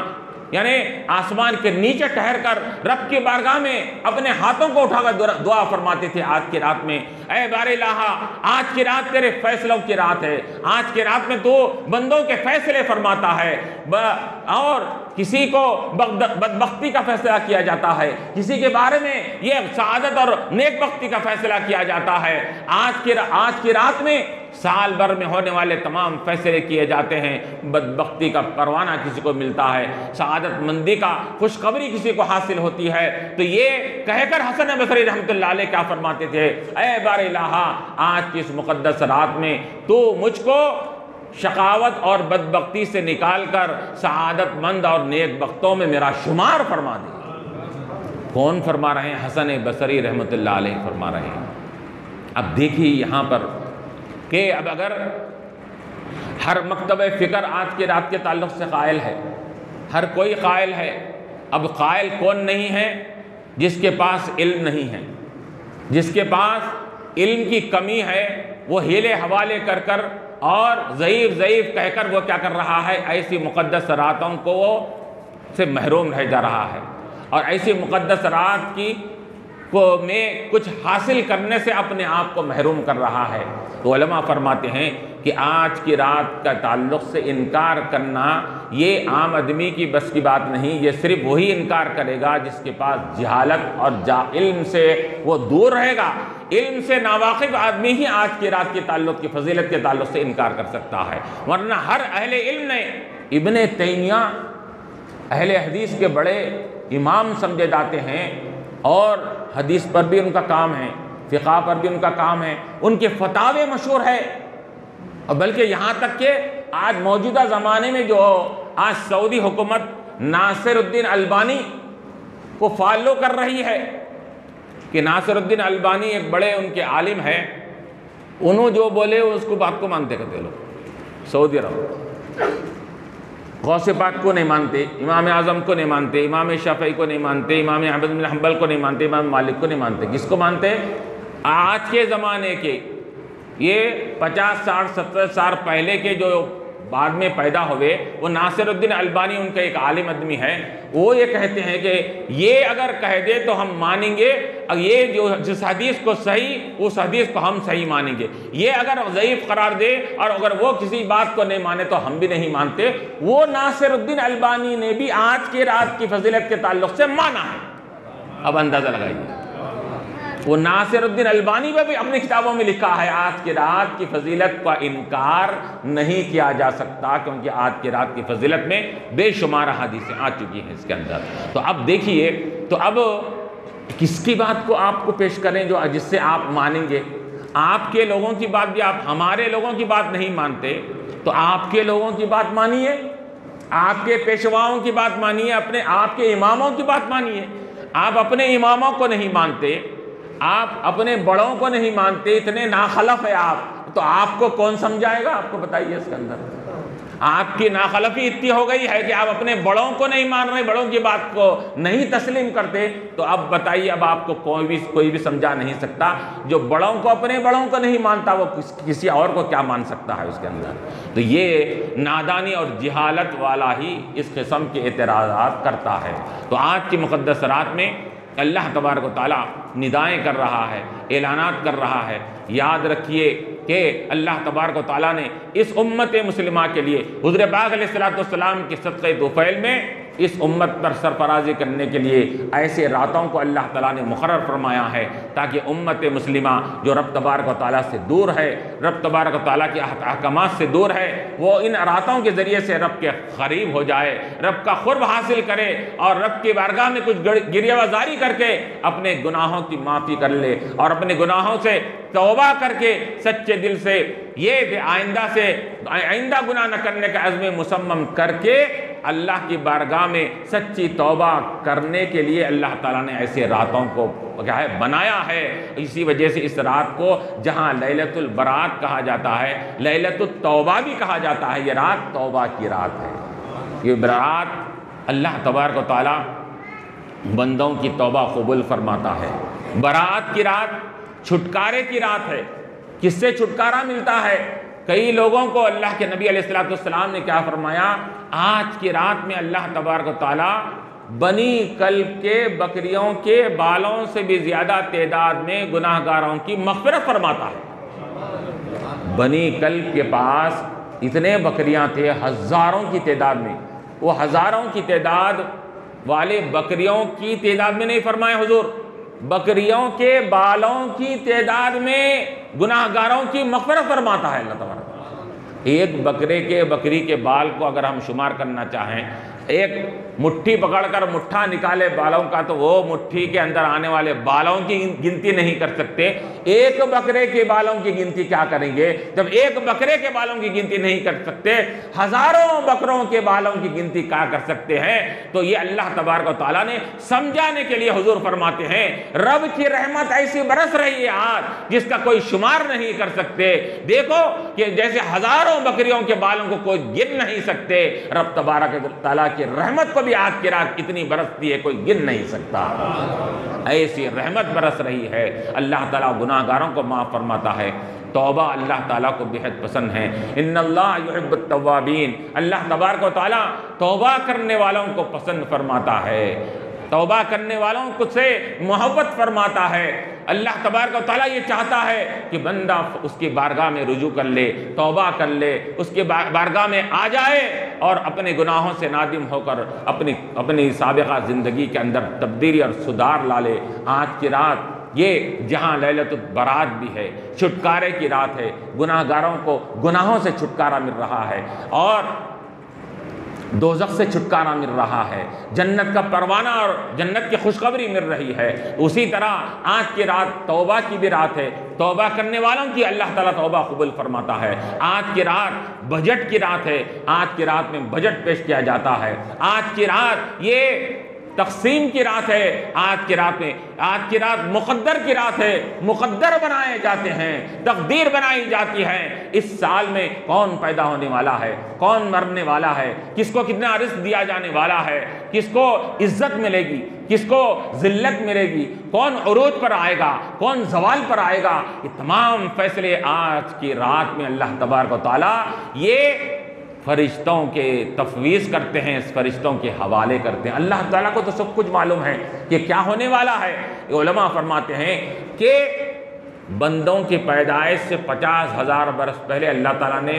यानी आसमान के नीचे ठहर कर रब की बारगाह में अपने हाथों को उठाकर दुआ फरमाते थे आज की रात में, ऐ बारे इलाहा आज की रात तेरे फैसलों की रात है, आज की रात में तो बंदों के फैसले फरमाता है, और किसी को बदबख्ती का फैसला किया जाता है, किसी के बारे में ये सआदत और नेकबख्ती का फैसला किया जाता है। आज की रात में साल भर में होने वाले तमाम फैसले किए जाते हैं। बदबख्ती का परवाना किसी को मिलता है, सआदत मंदी का खुशखबरी किसी को हासिल होती है। तो ये कहकर हसन बसरी रहमतुल्लाह अलैह क्या फरमाते थे, ऐ बार इलाहा आज की इस मुक़द्दस रात में तू मुझको शकावत और बदबख्ती से निकाल कर सआदतमंद और नेक बख्तों में मेरा शुमार फरमा दे। कौन फरमा रहे हैं? हसन बसरी रहमतुल्लाह अलैह फरमा रहे हैं। अब देखिए यहाँ पर कि अब अगर हर मकतब फ़िक्र आज की रात के ताल्लुक़ से कायल है, हर कोई कायल है। अब कायल कौन नहीं है? जिसके पास इल्म नहीं है, जिसके पास इल्म की कमी है, वो हीले हवाले कर कर और ज़ईफ़ कहकर वो क्या कर रहा है, ऐसी मुक़द्दस रातों को वो से महरूम रह जा रहा है, और ऐसी मुक़द्दस रात की को में कुछ हासिल करने से अपने आप को महरूम कर रहा है। तो उलमा फरमाते हैं कि आज की रात का ताल्लुक़ से इनकार करना ये आम आदमी की बस की बात नहीं। ये सिर्फ वही इनकार करेगा जिसके पास जहालत और इल्म से वो दूर रहेगा। इल्म से नावाकिफ़ आदमी ही आज की रात के ताल्लुक़ की फजीलत के ताल्लुक़ से इनकार कर सकता है, वरना हर अहले इल्म ने, इब्ने तैमिया अहले हदीस के बड़े इमाम समझे जाते हैं, और हदीस पर भी उनका काम है, फ़िक़ा पर भी उनका काम है, उनके फतावे मशहूर है। और बल्कि यहाँ तक कि आज मौजूदा ज़माने में जो आज सऊदी हुकूमत नासिरुद्दीन अलबानी को फॉलो कर रही है, कि नासिरुद्दीन अलबानी एक बड़े उनके आलिम है, उन्होंने जो बोले उसको बात को मानते कहते लोग। सऊदी अरब गौसे पाक को नहीं मानते, इमाम आज़म को नहीं मानते, इमाम शाफ़ी को नहीं मानते, इमाम अहमद बिन हंबल को नहीं मानते, इमाम मालिक को नहीं मानते। किसको मानते? आज के ज़माने के, ये 50, 60, 70 साल पहले के जो बाद में पैदा हुए, वो नासिरुद्दीन अलबानी उनका एक आलिम आदमी है। वो ये कहते हैं कि ये अगर कह दे तो हम मानेंगे, ये जो जिस हदीस को सही उस हदीस को हम सही मानेंगे, ये अगर ज़ईफ़ करार दे और अगर वो किसी बात को नहीं माने तो हम भी नहीं मानते। वो नासिरुद्दीन अलबानी ने भी आज के रात की फजीलत के ताल्लुक़ से माना है। अब अंदाज़ा लगाइए, वो नासिरुद्दीन अलबानी में भी अपनी किताबों में लिखा है आज की रात की फजीलत का इनकार नहीं किया जा सकता, क्योंकि आज की रात की फजीलत में बेशुमार हदीसें आ चुकी हैं इसके अंदर। तो अब देखिए, तो अब किसकी बात को आपको पेश करें जो जिससे आप मानेंगे? आपके लोगों की बात भी आप हमारे लोगों की बात नहीं मानते, तो आपके लोगों की बात मानिए, आपके पेशवाओं की बात मानिए, अपने आपके इमामों की बात मानिए। आप अपने इमामों को नहीं मानते, आप अपने बड़ों को नहीं मानते, इतने नाखलफ है आप, तो आपको कौन समझाएगा? आपको बताइए इसके अंदर आपकी नाखलफी इतनी हो गई है कि आप अपने बड़ों को नहीं मान रहे, बड़ों की बात को नहीं तस्लीम करते। तो अब बताइए, अब आपको कोई भी समझा नहीं सकता। जो बड़ों को, अपने बड़ों को नहीं मानता, वो किसी और को क्या मान सकता है उसके अंदर? तो ये नादानी और जिहालत वाला ही इस किस्म के एतराज़ात करता है। तो आज की मुक़द्दस रात में अल्लाह तबारक व तआला निदाएँ कर रहा है, ऐलानात कर रहा है। याद रखिए कि अल्लाह तबारक व तआला ने इस उम्मत मुस्लिमा के लिए हुज़ूर पाक अलैहिस्सलातु वस्सलाम के सदक़े तुफ़ैल में इस उम्मत पर सरफराजी करने के लिए ऐसे रातों को अल्लाह ताला ने मुक़र्रर फरमाया है, ताकि उम्मत मुस्लिमा जो रब तबारक व तआला से दूर है, रब तबारक व तआला के अहकामात से दूर है, वो इन रातों के ज़रिए से रब के करीब हो जाए, रब का क़ुर्ब हासिल करे और रब की बारगाह में कुछ गिरियावाज़ारी करके अपने गुनाहों की माफ़ी कर ले और अपने गुनाहों से तौबा करके सच्चे दिल से ये आइंदा गुनाह न करने का अज़्म मुसम्मम करके अल्लाह की बारगाह में सच्ची तौबा करने के लिए अल्लाह ताला ने ऐसे रातों को क्या है बनाया है। इसी वजह से इस रात को जहाँ लैलतुल बरात कहा जाता है, लैलतुत तौबा भी कहा जाता है। ये रात तौबा की रात है। ये बरात अल्लाह तबारक व तआला बंदों की तौबा कबूल फरमाता है। बरात की रात छुटकारे की रात है। किससे छुटकारा मिलता है? कई लोगों को अल्लाह के नबी अलैहिस्सलातु वस्सलाम ने क्या फरमाया, आज की रात में अल्लाह तबारक व तआला बनी कल्ब के बकरियों के बालों से भी ज़्यादा तादाद में गुनाहगारों की मग़फ़िरत फरमाता है। बनी कल्ब के पास इतने बकरियां थे, हज़ारों की तादाद में। वो हज़ारों की तादाद वाले बकरियों की तादाद में नहीं फरमाए हुज़ूर, बकरियों के बालों की तादाद में गुनाहगारों की मग़फ़िरत फरमाता है अल्लाह तबारक। एक बकरी के बाल को अगर हम शुमार करना चाहें, एक मुट्ठी पकड़कर मुट्ठा निकाले बालों का, तो वो मुट्ठी के अंदर आने वाले बालों की गिनती नहीं कर सकते। एक बकरे के बालों की गिनती क्या करेंगे? जब एक बकरे के बालों की गिनती नहीं कर सकते, हजारों बकरों के बालों की गिनती क्या कर सकते हैं? तो ये अल्लाह तबारक व तआला ने समझाने के लिए हुजूर फरमाते हैं, रब की रहमत ऐसी बरस रही है आज जिसका कोई शुमार नहीं कर सकते। देखो कि जैसे हजारों बकरियों के बालों को कोई गिन नहीं सकते, रब तबारक व तआला की रहमत को भी आज की रात कितनी बरसती है कोई गिन नहीं सकता। ऐसी रहमत बरस रही है। अल्लाह ताला गुनाहगारों को माफ़ फरमाता है। तौबा अल्लाह ताला को बेहद पसंद है। इन्नल्लाह युहिब्बुत तव्वाबीन, अल्लाह तबारक व तआला तौबा करने वालों को पसंद फरमाता है, तौबा करने वालों को से मोहब्बत फरमाता है। अल्लाह तबारक व तआला ये चाहता है कि बंदा उसकी बारगाह में रुजू कर ले, तौबा कर ले, उसके बारगाह में आ जाए और अपने गुनाहों से नादिम होकर अपनी साबिक़ा ज़िंदगी के अंदर तब्दीली और सुधार ला ले। आज की रात ये जहाँ लैलतुल बरात भी है, छुटकारे की रात है, गुनाहगारों को गुनाहों से छुटकारा मिल रहा है और दोज़ख से छुटकारा मिल रहा है, जन्नत का परवाना और जन्नत की खुशखबरी मिल रही है। उसी तरह आज की रात तौबा की भी रात है। तौबा करने वालों की अल्लाह ताला तौबा कबूल फरमाता है। आज की रात बजट की रात है। आज की रात में बजट पेश किया जाता है। आज की रात ये तकसीम की रात है आज की रात में। आज की रात मुक़द्दर की रात है, मुक़द्दर बनाए जाते हैं, तकदीर बनाई जाती है। इस साल में कौन पैदा होने वाला है, कौन मरने वाला है, किसको कितना रिस्क दिया जाने वाला है, किसको इज्जत मिलेगी, किसको जिल्लत मिलेगी, कौन उरूज पर आएगा, कौन जवाल पर आएगा, ये तमाम फैसले आज की रात में अल्लाह तबारक व तआला ये फरिश्तों के तफवीज़ करते हैं, इस फरिश्तों के हवाले करते हैं। अल्लाह ताला को तो सब कुछ मालूम है कि क्या होने वाला है। उलमा फरमाते हैं कि बंदों की पैदाइश से 50,000 बरस पहले अल्लाह ताला ने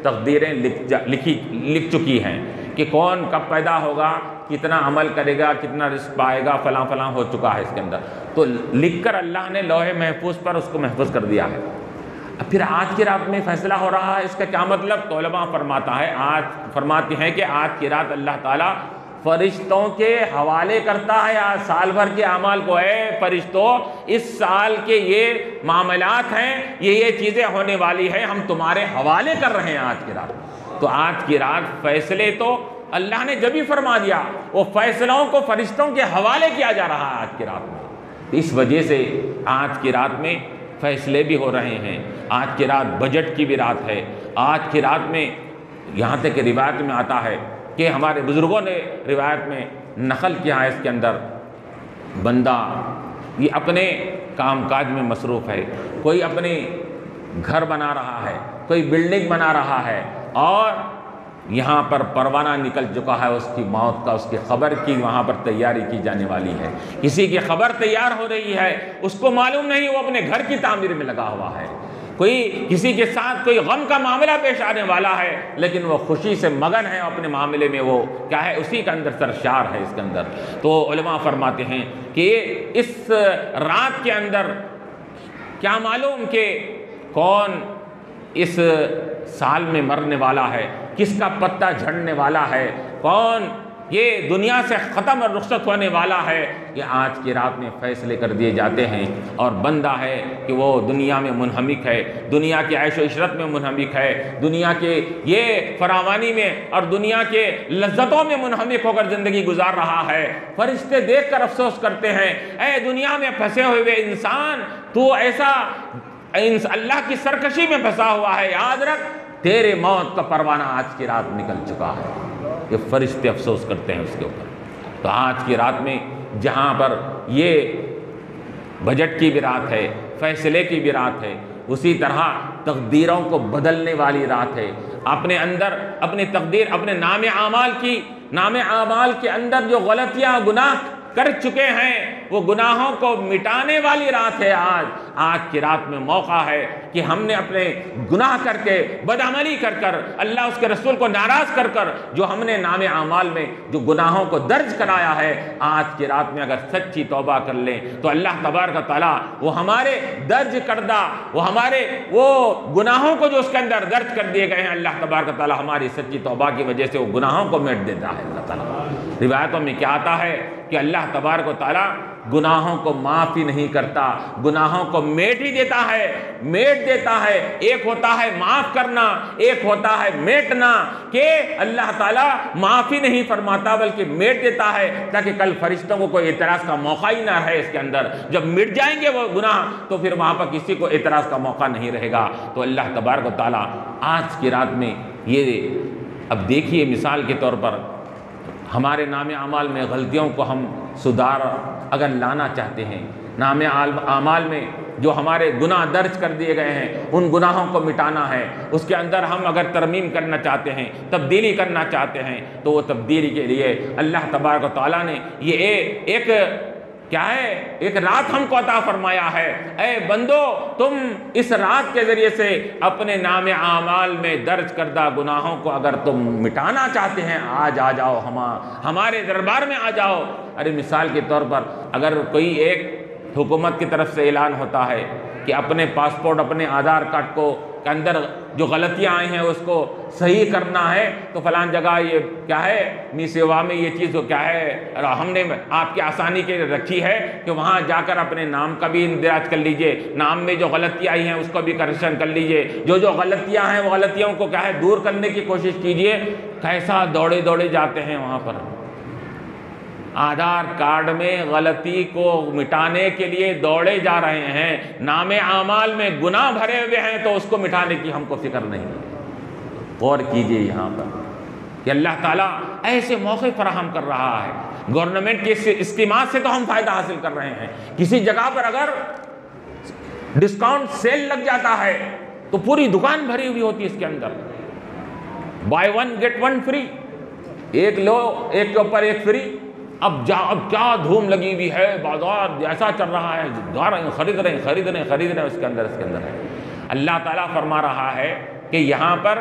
तकदीरें लिख चुकी हैं कि कौन कब पैदा होगा, कितना अमल करेगा, कितना रिस्क पाएगा, फलां फलां हो चुका है इसके अंदर। तो लिख कर अल्लाह ने लौहे महफूज पर उसको महफूज कर दिया है। अब फिर आज की रात में फ़ैसला हो रहा है, इसका क्या मतलब? तो उलमा फरमाते हैं कि आज की रात अल्लाह ताला फरिश्तों के हवाले करता है आज साल भर के अमाल को। है फरिश्तों, इस साल के ये मामलात हैं, ये चीज़ें होने वाली है, हम तुम्हारे हवाले कर रहे हैं आज की रात। तो आज की रात फैसले तो अल्लाह ने जब ही फरमा दिया, वो फैसलों को फरिश्तों के हवाले किया जा रहा है आज की रात में। इस वजह से आज की रात में फैसले भी हो रहे हैं। आज की रात बजट की भी रात है। आज की रात में यहाँ तक रिवायत में आता है कि हमारे बुज़ुर्गों ने रिवायत में नक़ल किया है, इसके अंदर बंदा ये अपने कामकाज में मसरूफ़ है, कोई अपने घर बना रहा है, कोई बिल्डिंग बना रहा है और यहाँ पर परवाना निकल चुका है उसकी मौत का, उसकी ख़बर की वहाँ पर तैयारी की जाने वाली है। किसी की ख़बर तैयार हो रही है, उसको मालूम नहीं वो अपने घर की तामीर में लगा हुआ है। कोई किसी के साथ कोई गम का मामला पेश आने वाला है, लेकिन वो खुशी से मगन है अपने मामले में, वो क्या है उसी के अंदर सरशार है इसके अंदर। तो उलमा फरमाते हैं कि इस रात के अंदर क्या मालूम कि कौन इस साल में मरने वाला है, किसका पत्ता झड़ने वाला है, कौन ये दुनिया से ख़त्म और रुखसत होने वाला है, ये आज की रात में फ़ैसले कर दिए जाते हैं। और बंदा है कि वो दुनिया में मुनहमिक है, दुनिया की ऐशो इशरत में मुनहमिक है, दुनिया के ये फरावानी में और दुनिया के लज्जतों में मुनहमिक होकर ज़िंदगी गुजार रहा है। फरिश्ते देख कर अफसोस करते हैं, ए दुनिया में फंसे हुए इंसान, तू ऐसा अल्लाह की सरकशी में फंसा हुआ है, याद रख तेरे मौत का परवाना आज की रात निकल चुका है। ये फरिश्ते अफसोस करते हैं उसके ऊपर। तो आज की रात में जहाँ पर ये बजट की भी रात है, फैसले की भी रात है, उसी तरह तकदीरों को बदलने वाली रात है। अपने अंदर अपनी तकदीर, अपने नाम आमाल के अंदर जो गलतियाँ गुनाह कर चुके हैं, वो गुनाहों को मिटाने वाली रात है आज की रात में मौका है कि हमने अपने गुनाह करके, बदअमली कर कर, अल्लाह उसके रसूल को नाराज़ कर कर जो हमने नामे आमाल में जो गुनाहों को दर्ज कराया है, आज की रात में अगर सच्ची तौबा कर लें तो अल्लाह तबारक व तआला वो हमारे दर्ज करदा, वो हमारे वो गुनाहों को जो उसके अंदर दर्ज कर दिए गए हैं, अल्लाह तबारक व तआला हमारी सच्ची तौबा की वजह से वो गुनाहों को मिट देता है अल्लाह ताला। रिवायतों में क्या आता है कि अल्लाह तबारक व तआला गुनाहों को माफ़ ही नहीं करता, गुनाहों को मेट ही देता है, मेट देता है। एक होता है माफ़ करना, एक होता है मेटना, कि अल्लाह ताला माफ़ी नहीं फरमाता बल्कि मेट देता है ताकि कल फरिश्तों को कोई एतराज़ का मौका ही ना रहे इसके अंदर। जब मिट जाएंगे वो गुनाह तो फिर वहाँ पर किसी को एतराज़ का मौका नहीं रहेगा। तो अल्लाह तबारक व तआला आज की रात में ये, अब देखिए मिसाल के तौर पर हमारे नामे आमाल में गलतियों को हम सुधार अगर लाना चाहते हैं, नामे आमाल में जो हमारे गुनाह दर्ज कर दिए गए हैं उन गुनाहों को मिटाना है, उसके अंदर हम अगर तरमीम करना चाहते हैं, तब्दीली करना चाहते हैं, तो वो तब्दीली के लिए अल्लाह तबारक व तआला ने ये एक क्या है, एक रात हमको अता फरमाया है। ऐ बंदो, तुम इस रात के ज़रिए से अपने नामे आमाल में दर्ज करदा गुनाहों को अगर तुम मिटाना चाहते हैं, आज आ जाओ, हमारे दरबार में आ जाओ। अरे मिसाल के तौर पर अगर कोई एक हुकूमत की तरफ से ऐलान होता है कि अपने पासपोर्ट, अपने आधार कार्ड को के अंदर जो गलतियाँ आई हैं उसको सही करना है, तो फलां जगह ये क्या है, मी सेवा में ये चीज़ क्या है, हमने आपकी आसानी के लिए रखी है कि वहाँ जाकर अपने नाम का भी इंदराज कर लीजिए, नाम में जो गलतियाँ आई हैं उसको भी करेक्शन कर लीजिए, जो गलतियाँ हैं वो गलतियों को क्या है दूर करने की कोशिश कीजिए। कैसा दौड़े दौड़े जाते हैं वहाँ पर। आधार कार्ड में गलती को मिटाने के लिए दौड़े जा रहे हैं, नामे आमाल में गुनाह भरे हुए हैं, तो उसको मिटाने की हमको फिक्र नहीं है। गौर कीजिए यहाँ पर कि अल्लाह ताला ऐसे मौके फराहम कर रहा है। गवर्नमेंट की स्कीमात से तो हम फ़ायदा हासिल कर रहे हैं, किसी जगह पर अगर डिस्काउंट सेल लग जाता है तो पूरी दुकान भरी हुई होती है, इसके अंदर by one get one free, एक लो एक के ऊपर एक फ्री। अब क्या धूम लगी हुई है, बाजार जैसा चल रहा है, जा रहे हैं, खरीद रहे हैं, उसके अंदर है। अल्लाह ताला फरमा रहा है कि यहाँ पर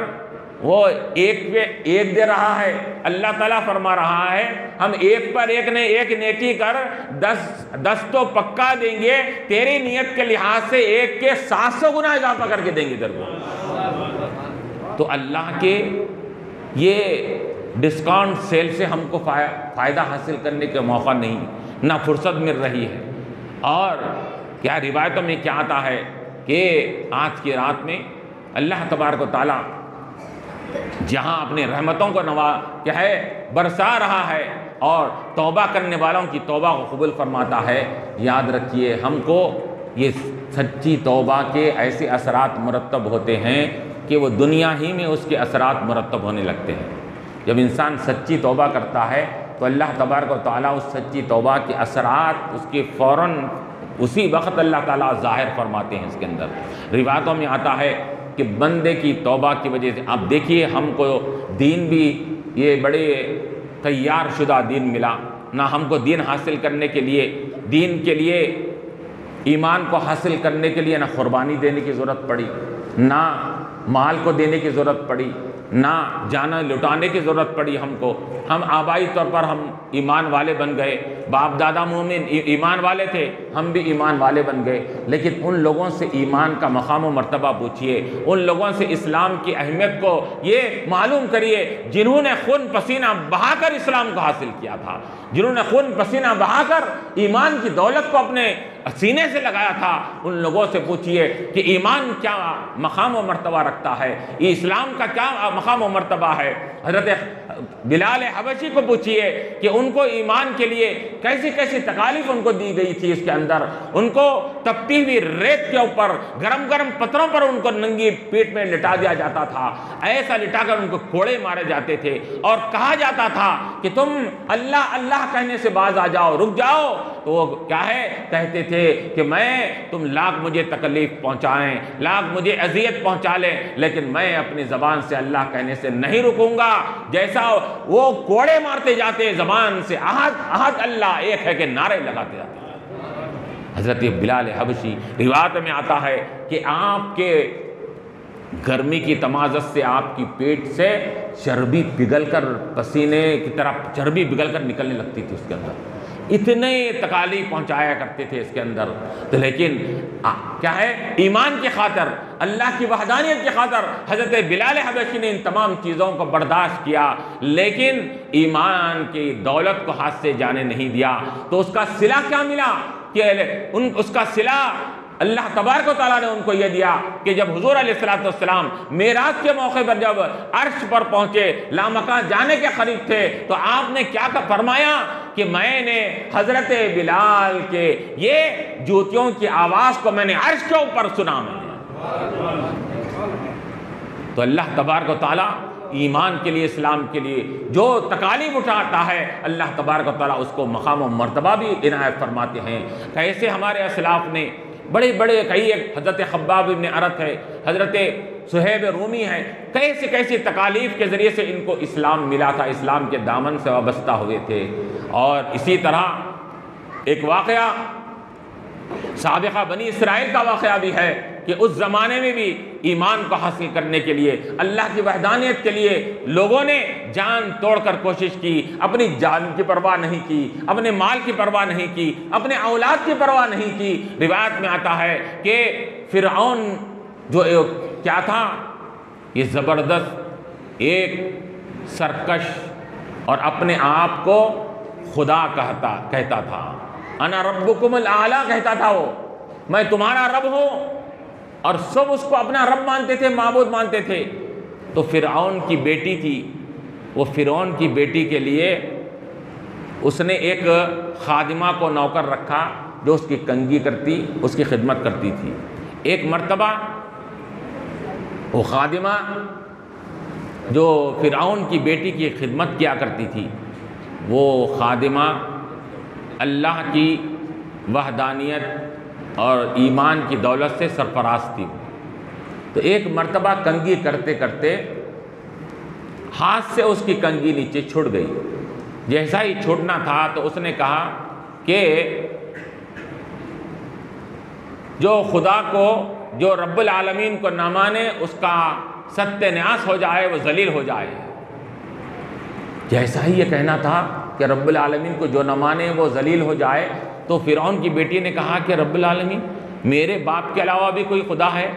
वो एक पे एक दे रहा है। अल्लाह ताला फरमा रहा है हम एक पर एक ने एक नेकी कर 10 तो पक्का देंगे, तेरी नियत के लिहाज से एक के 700 गुना इजाफा करके देंगे तेरे को। तो अल्लाह के ये डिस्काउंट सेल से हमको फ़ायदा हासिल करने का मौका नहीं, ना फुर्सत मिल रही है। और क्या रिवायतों में क्या आता है कि आज की रात में अल्लाह तबारक व तआला जहाँ अपने रहमतों को क्या है बरसा रहा है और तौबा करने वालों की तौबा को कबूल फरमाता है। याद रखिए हमको ये सच्ची तौबा के ऐसे असरात मुरतब होते हैं कि वो दुनिया ही में उसके असरात मुरतब होने लगते हैं। जब इंसान सच्ची तौबा करता है तो अल्लाह तबारक व तआला उस सच्ची तौबा के असरात उसके फ़ौरन उसी वक्त अल्लाह ताला ज़ाहिर फरमाते हैं। इसके अंदर रिवायतों में आता है कि बंदे की तौबा की वजह से, आप देखिए हमको दीन भी ये बड़े तैयार शुदा दीन मिला ना, हमको दीन हासिल करने के लिए, दीन के लिए ईमान को हासिल करने के लिए ना कुर्बानी देने की ज़रूरत पड़ी, ना माल को देने की ज़रूरत पड़ी, ना जाना लुटाने की ज़रूरत पड़ी हमको। हम आबाई तौर पर हम ईमान वाले बन गए, बाप दादा मोमिन ईमान वाले थे, हम भी ईमान वाले बन गए। लेकिन उन लोगों से ईमान का मकाम व मर्तबा पूछिए, उन लोगों से इस्लाम की अहमियत को ये मालूम करिए जिन्होंने खून पसीना बहाकर इस्लाम को हासिल किया था, जिन्होंने खून पसीना बहाकर ईमान की दौलत को अपने सीने से लगाया था। उन लोगों से पूछिए कि ईमान क्या मकाम व मर्तबा रखता है, इस्लाम का क्या मकाम व मर्तबा है। हज़रत बिलाल हबशी को पूछिए कि उनको ईमान के लिए कैसी कैसी तकालीफ उनको दी गई थी। इसके अंदर उनको तपती हुई रेत के ऊपर गरम गरम पत्थरों पर उनको नंगी पीठ में लिटा दिया जाता था, ऐसा लिटाकर उनको कोड़े मारे जाते थे और कहा जाता था कि तुम अल्लाह अल्लाह कहने से बाज आ जाओ, रुक जाओ। तो वो क्या है कहते थे कि मैं तुम लाख मुझे तकलीफ पहुंचाएं, लाख मुझे अजियत पहुंचा लें, लेकिन मैं अपनी ज़बान से अल्लाह कहने से नहीं रुकूंगा। जैसा वो कोड़े मारते जाते ज़बान से अहद अहद अल्लाह एक है के नारे लगाते जाते। हज़रत बिलाल हबशी रिवायत में आता है कि आपके गर्मी की तमाज़त से आपकी पेट से चर्बी पिघलकर पसीने की तरह चर्बी पिघलकर निकलने लगती थी। उसके अंदर इतने तकालीफ पहुंचाया करते थे इसके अंदर। तो लेकिन क्या है ईमान की खातर, अल्लाह की वहदानियत की खातर हज़रत बिलाल हबशी ने इन तमाम चीज़ों को बर्दाश्त किया, लेकिन ईमान की दौलत को हाथ से जाने नहीं दिया। तो उसका सिला क्या मिला कि उसका सिला अल्लाह तबारक व तआला ने उनको यह दिया कि जब हुजूर अलैहिस्सलातु वस्सलाम मेराज के मौके पर जब अर्श पर पहुंचे, लामकान जाने के करीब थे, तो आपने क्या फरमाया कि मैंने हज़रत बिलाल के ये जूतियों की आवाज़ को मैंने अर्श के ऊपर सुना। मैंने तो अल्लाह तबारक व तआला ईमान के लिए, इस्लाम के लिए जो तकालीफ उठाता है, अल्लाह तबारक व तआला उसको मकाम व मर्तबा भी इनायत फरमाते हैं। कैसे हमारे असलाफ ने बड़े बड़े कई, एक हज़रत खब्बाब इब्न अरत है, हज़रत सुहैब रूमी है, कैसे कैसे तकालीफ के ज़रिए से इनको इस्लाम मिला था, इस्लाम के दामन से वाबस्ता हुए थे। और इसी तरह एक वाक़या साबिक़ा बनी इसराइल का वाक़या भी है कि उस ज़माने में भी ईमान को हासिल करने के लिए, अल्लाह की वहदानियत के लिए लोगों ने जान तोड़कर कोशिश की, अपनी जान की परवाह नहीं की, अपने माल की परवाह नहीं की, अपने औलाद की परवाह नहीं की। रिवायत में आता है कि फ़िरऔन जो क्या था, ये ज़बरदस्त एक सरकश और अपने आप को खुदा कहता था, अना रब्बुकुमुल आला कहता था वो, मैं तुम्हारा रब हूँ, और सब उसको अपना रब मानते थे, माबूद मानते थे। तो फ़िरऔन की बेटी थी, वो फ़िरऔन की बेटी के लिए उसने एक खादिमा को नौकर रखा जो उसकी कंघी करती, उसकी खिदमत करती थी। एक मर्तबा वो खादिमा जो फ़िरऔन की बेटी की खिदमत किया करती थी, वो खादिमा अल्लाह की वहदानियत और ईमान की दौलत से सरफराज थी। तो एक मर्तबा कंघी करते करते हाथ से उसकी कंघी नीचे छूट गई। जैसा ही छूटना था तो उसने कहा कि जो खुदा को, जो रब्बुल आलमीन को न माने उसका सत्यानाश हो जाए, वो जलील हो जाए। जैसा ही ये कहना था कि रब्बुल आलमीन को जो न माने वो जलील हो जाए, तो फ़िरऔन की बेटी ने कहा कि रब्बुल आलमीन, मेरे बाप के अलावा भी कोई खुदा है,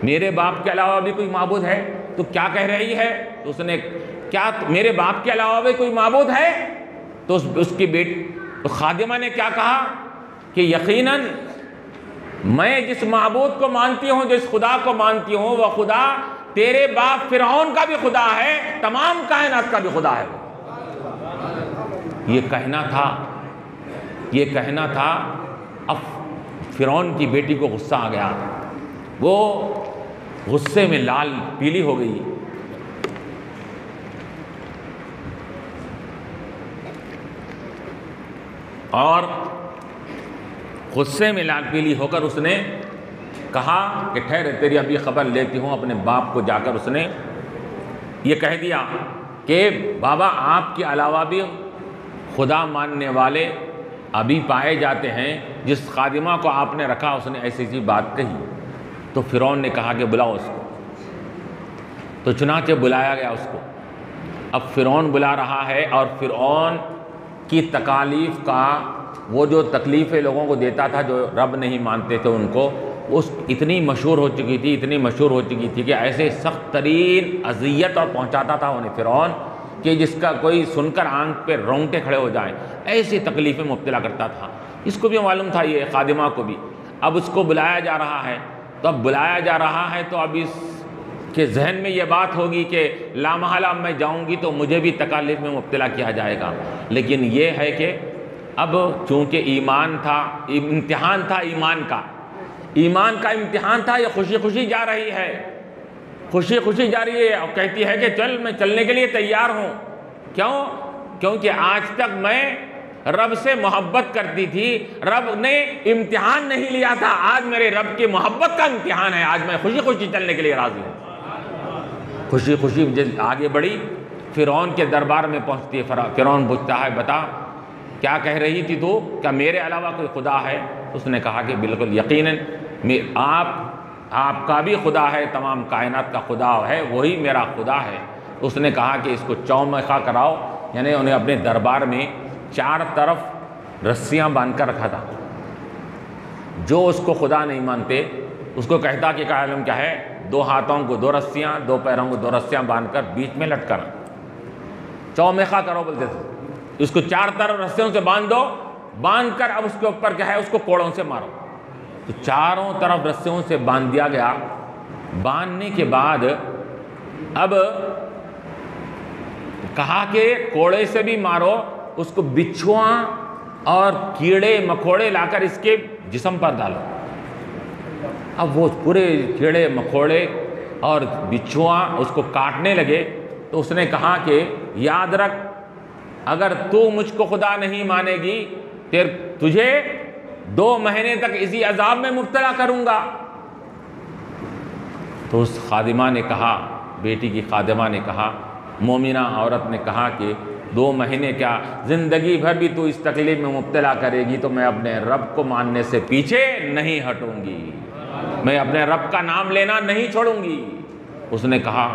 मेरे बाप के अलावा भी कोई माबूद है, तो क्या कह रही है? तो उसने क्या मेरे बाप के अलावा भी कोई माबूद है? तो उसकी बेटी, तो खादिमा ने क्या कहा कि यकीनन मैं जिस माबूद को मानती हूँ, जिस खुदा को मानती हूँ, वह खुदा तेरे बाप फ़िरऔन का भी खुदा है, तमाम कायनात का भी खुदा है। ये कहना था। अब फ़िरऔन की बेटी को गुस्सा आ गया, वो गुस्से में लाल पीली हो गई। और गुस्से में लाल पीली होकर उसने कहा कि ठहर, तेरी अभी खबर लेती हूँ। अपने बाप को जाकर उसने ये कह दिया कि बाबा, आपके अलावा भी खुदा मानने वाले अभी पाए जाते हैं। जिस खादिमा को आपने रखा उसने ऐसी ऐसी बात कही। तो फ़िरऔन ने कहा कि बुलाओ उसको। तो चुनाचे बुलाया गया उसको। अब फ़िरऔन बुला रहा है और फ़िरऔन की तकालीफ का, वो जो तकलीफ़ें लोगों को देता था जो रब नहीं मानते थे उनको, उस इतनी मशहूर हो चुकी थी कि ऐसे सख्त तरीन अज़ियत और पहुँचाता था उन्हें फ़िरऔन कि जिसका कोई सुनकर आंख पे रोंगटे खड़े हो जाएं, ऐसी तकलीफ़ें मुब्तला करता था। इसको भी मालूम था, ये खादिमा को भी। अब उसको बुलाया जा रहा है, तो अब बुलाया जा रहा है तो अब इसके जहन में ये बात होगी कि लामहला मैं जाऊंगी तो मुझे भी तकालीफ में मुब्तला किया जाएगा। लेकिन ये है कि अब चूँकि ईमान था, इम्तिहान था ईमान का इम्तिहान था। ये खुशी खुशी जा रही है, खुशी खुशी जा रही है और कहती है कि चल, मैं चलने के लिए तैयार हूँ। क्यों? क्योंकि आज तक मैं रब से मोहब्बत करती थी, रब ने इम्तिहान नहीं लिया था, आज मेरे रब की मोहब्बत का इम्तिहान है। आज मैं खुशी खुशी चलने के लिए राज़ी हूँ। खुशी खुशी आगे बढ़ी, फ़िरऔन के दरबार में पहुँचती है। फ़िरऔन पूछता है, बता क्या कह रही थी तू, क्या मेरे अलावा कोई खुदा है? उसने कहा कि बिल्कुल यकीनन आपका भी खुदा है, तमाम कायनात का खुदा है, वही मेरा खुदा है। उसने कहा कि इसको चौमुखा कराओ, यानी उन्हें अपने दरबार में चार तरफ रस्सियां बांध कर रखा था। जो उसको खुदा नहीं मानते उसको कहता कि का इल्म क्या है, दो हाथों को दो रस्सियां, दो पैरों को दो रस्सियां बांधकर बीच में लटकाना, चौमुखा करो बोलते थे। इसको चार तरफ रस्सियों से बांध दो, बांध कर अब उसके ऊपर क्या है, उसको कोड़ों से मारो। तो चारों तरफ रस्सियों से बांध दिया गया। बांधने के बाद अब कहा कि कोड़े से भी मारो, उसको बिच्छुआ और कीड़े मकोड़े लाकर इसके जिस्म पर डालो। अब वो पूरे कीड़े मकोड़े और बिच्छुआ उसको काटने लगे। तो उसने कहा कि याद रख, अगर तू मुझको खुदा नहीं मानेगी तुझे 2 महीने तक इसी अजाब में मुब्तला करूंगा। तो उस खादिमा ने कहा, बेटी की खादिमा ने कहा, मोमिना औरत ने कहा कि 2 महीने क्या, ज़िंदगी भर भी तू इस तकलीफ में मुब्तला करेगी तो मैं अपने रब को मानने से पीछे नहीं हटूंगी, मैं अपने रब का नाम लेना नहीं छोड़ूंगी। उसने कहा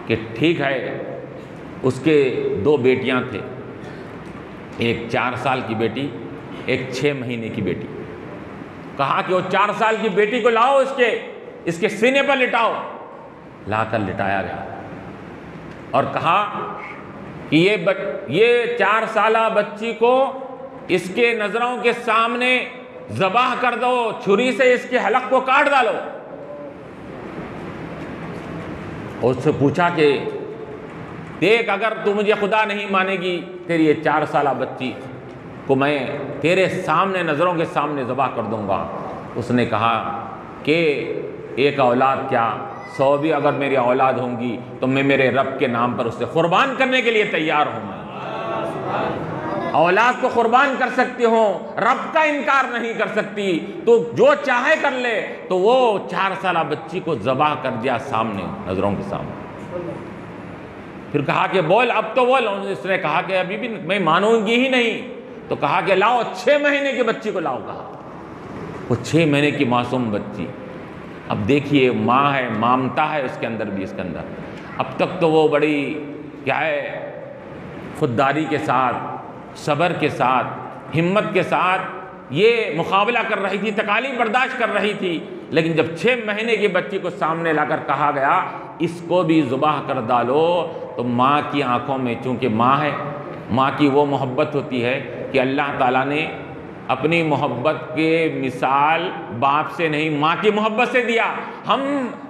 कि ठीक है। उसके 2 बेटियां थे, एक 4 साल की बेटी, एक 6 महीने की बेटी। कहा कि वो 4 साल की बेटी को लाओ, इसके सीने पर लिटाओ। लाकर लिटाया गया और कहा कि ये 4 साला बच्ची को इसके नजरों के सामने ज़बाह कर दो, छुरी से इसके हलक को काट डालो। उससे पूछा कि देख, अगर तू मुझे खुदा नहीं मानेगी तेरी ये 4 साला बच्ची को मैं तेरे सामने, नज़रों के सामने ज़बह कर दूँगा। उसने कहा कि एक औलाद क्या, 100 भी अगर मेरी औलाद होंगी तो मैं मेरे रब के नाम पर उससे क़ुरबान करने के लिए तैयार हूँ। मैं औलाद को कुर्बान कर सकती हो, रब का इनकार नहीं कर सकती, तो जो चाहे कर ले। तो वो 4 साला बच्ची को ज़बह कर दिया सामने, नज़रों के सामने। फिर कहा कि बोल, अब तो बोल। उसने कहा कि अभी भी मैं मानूंगी ही नहीं। तो कहा कि लाओ 6 महीने की बच्ची को लाओ। कहा वो 6 महीने की मासूम बच्ची। अब देखिए, माँ है, ममता है उसके अंदर भी, इसके अंदर। अब तक तो वो बड़ी क्या है, खुददारी के साथ, सब्र के साथ, हिम्मत के साथ ये मुकाबला कर रही थी, तकालीफ बर्दाश्त कर रही थी। लेकिन जब 6 महीने की बच्ची को सामने लाकर कहा गया इसको भी ज़ुबाह कर डालो, तो माँ की आंखों में, चूँकि माँ है, माँ की वो मोहब्बत होती है कि अल्लाह ताला ने अपनी मोहब्बत के मिसाल बाप से नहीं, माँ की मोहब्बत से दिया। हम